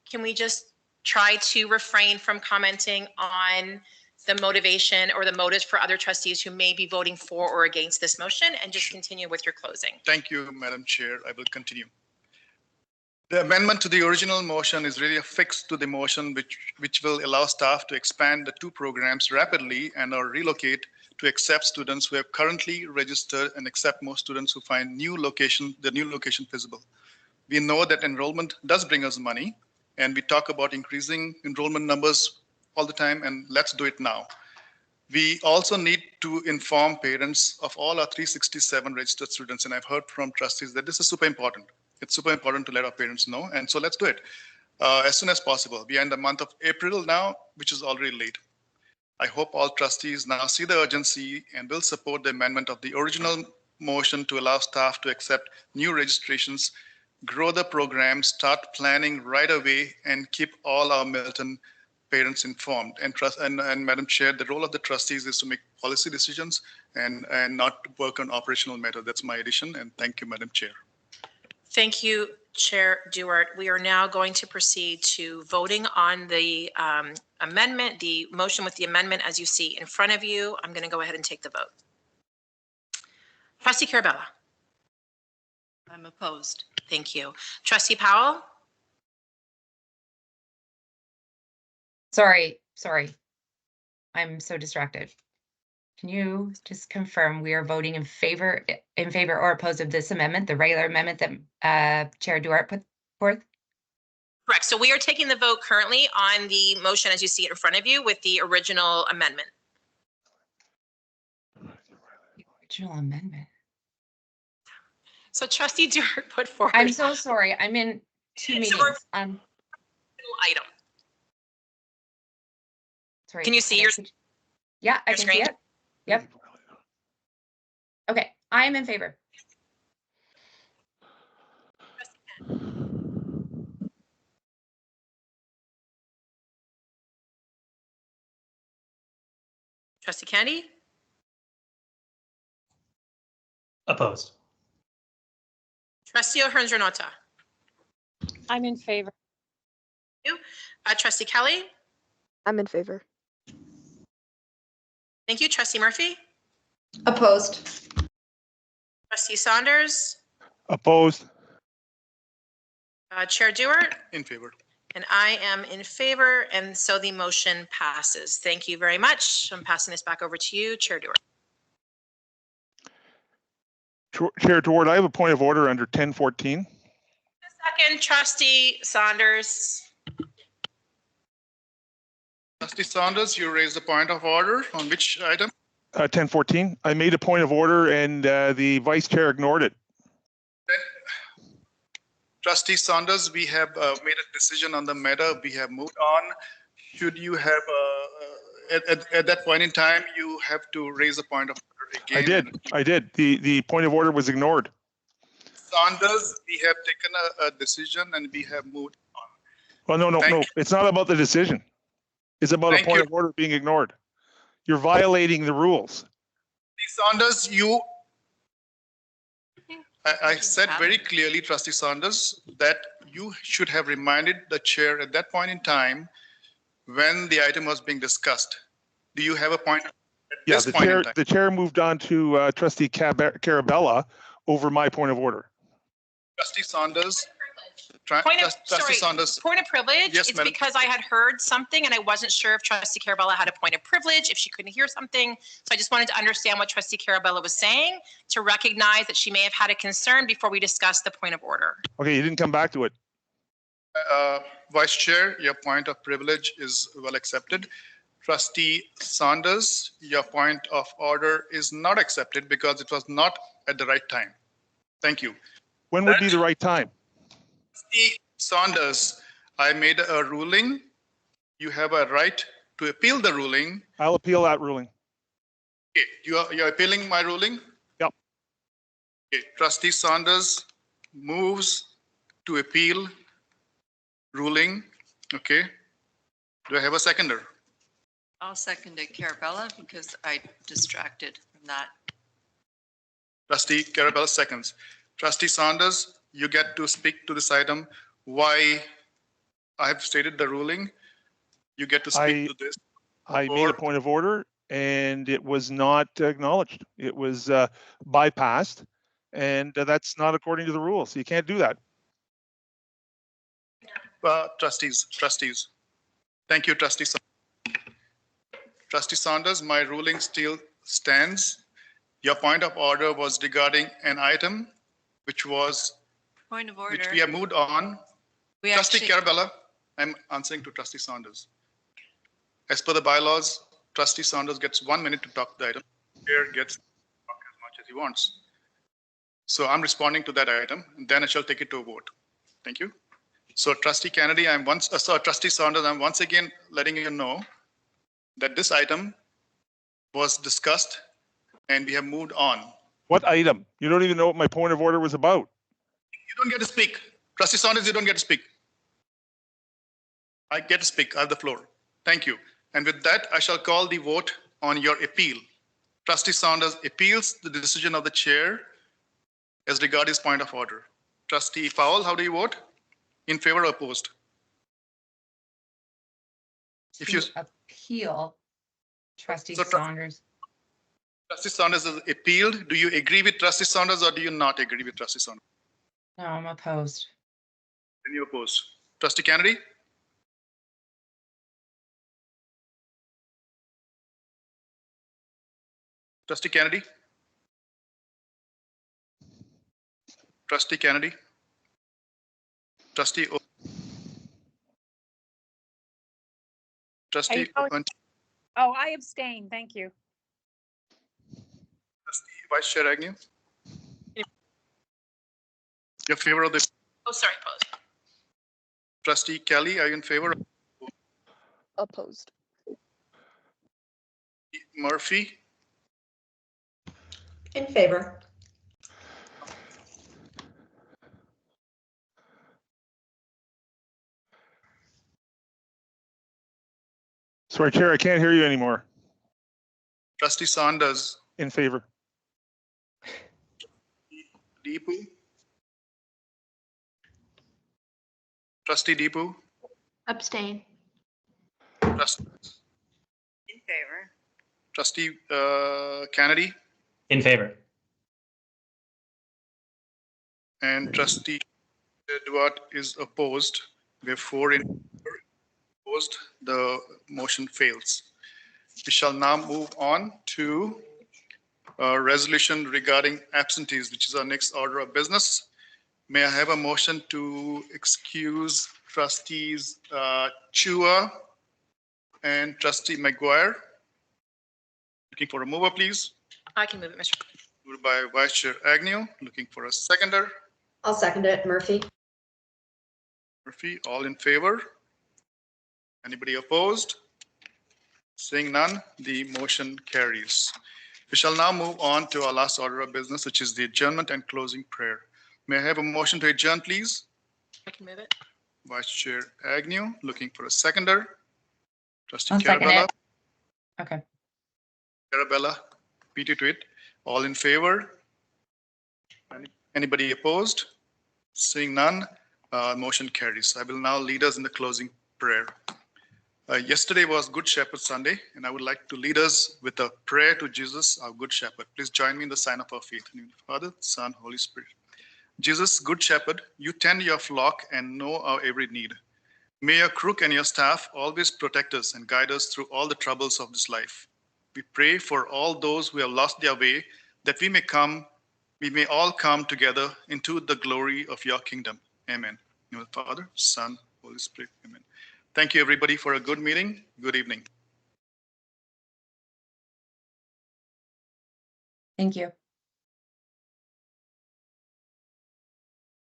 Can we just try to refrain from commenting on the motivation or the motives for other trustees who may be voting for or against this motion and just continue with your closing? Thank you, Madam Chair. I will continue. The amendment to the original motion is really a fix to the motion which will allow staff to expand the two programs rapidly and or relocate to accept students who have currently registered and accept more students who find the new location feasible. We know that enrollment does bring us money, and we talk about increasing enrollment numbers all the time, and let's do it now. We also need to inform parents of all our 367 registered students, and I've heard from trustees that this is super important. It's super important to let our parents know, and so let's do it as soon as possible. We are in the month of April now, which is already late. I hope all trustees now see the urgency and will support the amendment of the original motion to allow staff to accept new registrations, grow the program, start planning right away, and keep all our Milton parents informed. And Madam Chair, the role of the trustees is to make policy decisions and not to work on operational matter. That's my addition, and thank you, Madam Chair. Thank you, Chair Duart. We are now going to proceed to voting on the amendment, the motion with the amendment as you see in front of you. I'm going to go ahead and take the vote. Trustee Carabella. I'm opposed. Thank you. Trustee Powell. Sorry. I'm so distracted. Can you just confirm we are voting in favor or opposed of this amendment, the regular amendment that Chair Duart put forth? Correct. So we are taking the vote currently on the motion as you see it in front of you with the original amendment. Original amendment. So Trustee Duart put forward. I'm so sorry. I'm in two meetings. Item. Sorry. Can you see your? Yeah, I can screen? see it. Yep. Okay, I am in favor. Trustee Kennedy, Opposed. Trustee O'Hearn-Renata. I'm in favor. Trustee Kelly. I'm in favor. Thank you. Trustee Murphy. Opposed. Trustee Saunders. Opposed. Chair Dewart. In favor. And I am in favor, and so the motion passes. Thank you very much. I'm passing this back over to you, Chair Dewart. Chair Dewart, I have a point of order under 1014. Second, Trustee Saunders. Trustee Saunders, you raised a point of order on which item? 1014. I made a point of order and the vice chair ignored it. Trustee Saunders, we have made a decision on the matter. We have moved on. Should you have, at that point in time, you have to raise a point of order again. I did. The point of order was ignored. Saunders, we have taken a decision and we have moved on. Well, no. It's not about the decision. It's about a point of order being ignored. You're violating the rules. Saunders, I said very clearly, Trustee Saunders, that you should have reminded the chair at that point in time when the item was being discussed. Do you have a point? Yeah, the chair moved on to Trustee Carabella over my point of order. Trustee Saunders. Point of privilege. Yes, it's Madam. Because I had heard something and I wasn't sure if Trustee Carabella had a point of privilege, if she couldn't hear something. So I just wanted to understand what Trustee Carabella was saying to recognize that she may have had a concern before we discussed the point of order. Okay, you didn't come back to it. Vice Chair, your point of privilege is well accepted. Trustee Saunders, your point of order is not accepted because it was not at the right time. Thank you. When would be the right time? Trustee Saunders, I made a ruling. You have a right to appeal the ruling. I'll appeal that ruling. Okay, you're appealing my ruling? Yep. Okay, Trustee Saunders moves to appeal ruling. Okay. Do I have a seconder? I'll second it, Carabella, because I distracted from that. Trustee Carabella seconds. Trustee Saunders, you get to speak to this item. Why I have stated the ruling. You get to speak to this. I made a point of order and it was not acknowledged. It was bypassed and that's not according to the rules. You can't do that. Trustees. Thank you, Trustee Saunders. Trustee Saunders, my ruling still stands. Your point of order was regarding an item which was point of order, which we have moved on. Trustee Carabella, I'm answering to Trustee Saunders. As per the bylaws, Trustee Saunders gets 1 minute to talk the item. Chair gets to talk as much as he wants. So I'm responding to that item, and then I shall take it to a vote. Thank you. So Trustee Kennedy, Trustee Saunders, I'm once again letting you know that this item was discussed and we have moved on. What item? You don't even know what my point of order was about. You don't get to speak. Trustee Saunders, you don't get to speak. I get to speak. I have the floor. Thank you. And with that, I shall call the vote on your appeal. Trustee Saunders appeals the decision of the chair as regards his point of order. Trustee Powell, how do you vote? In favor or opposed? If you appeal, Trustee Saunders. Trustee Saunders has appealed. Do you agree with Trustee Saunders or do you not agree with Trustee Saunders? No, I'm opposed. Then you oppose. Trustee Kennedy? Trustee Kennedy? Trustee Kennedy? Trustee Trustee Oh, I abstain. Thank you. Trustee Vice Chair Agnew? Your favor of the... Oh, sorry, opposed. Trustee Kelly, are you in favor? Opposed. Murphy? In favor. Sorry, Chair, I can't hear you anymore. Trustee Saunders, In favor. Deepu. Trustee Deepu. Abstain. Trustee In favor. Trustee Kennedy In favor. and Trustee Edward is opposed. We have 4 in favor. Opposed. The motion fails. We shall now move on to a resolution regarding absentees, which is our next order of business. May I have a motion to excuse trustees Chua and Trustee McGuire? Looking for a mover, please. I can move it, Mr. Moved by Vice Chair Agnew. Looking for a seconder. I'll second it. Murphy. Murphy, all in favor? Anybody opposed? Seeing none, the motion carries. We shall now move on to our last order of business, which is the adjournment and closing prayer. May I have a motion to adjourn, please? I can move it. Vice Chair Agnew, looking for a seconder. Trustee I'll second Carabella. it. Okay. Carabella, beat it to it. All in favor? Anybody opposed? Seeing none, motion carries. I will now lead us in the closing prayer. Yesterday was Good Shepherd Sunday, and I would like to lead us with a prayer to Jesus, our Good Shepherd. Please join me in the sign of our faith. In the name of the Father, Son, Holy Spirit. Jesus, Good Shepherd, you tend your flock and know our every need. May your crook and your staff always protect us and guide us through all the troubles of this life. We pray for all those who have lost their way, that we may all come together into the glory of your kingdom. Amen. In the name of the Father, Son, Holy Spirit. Amen. Thank you, everybody, for a good meeting. Good evening. Thank you.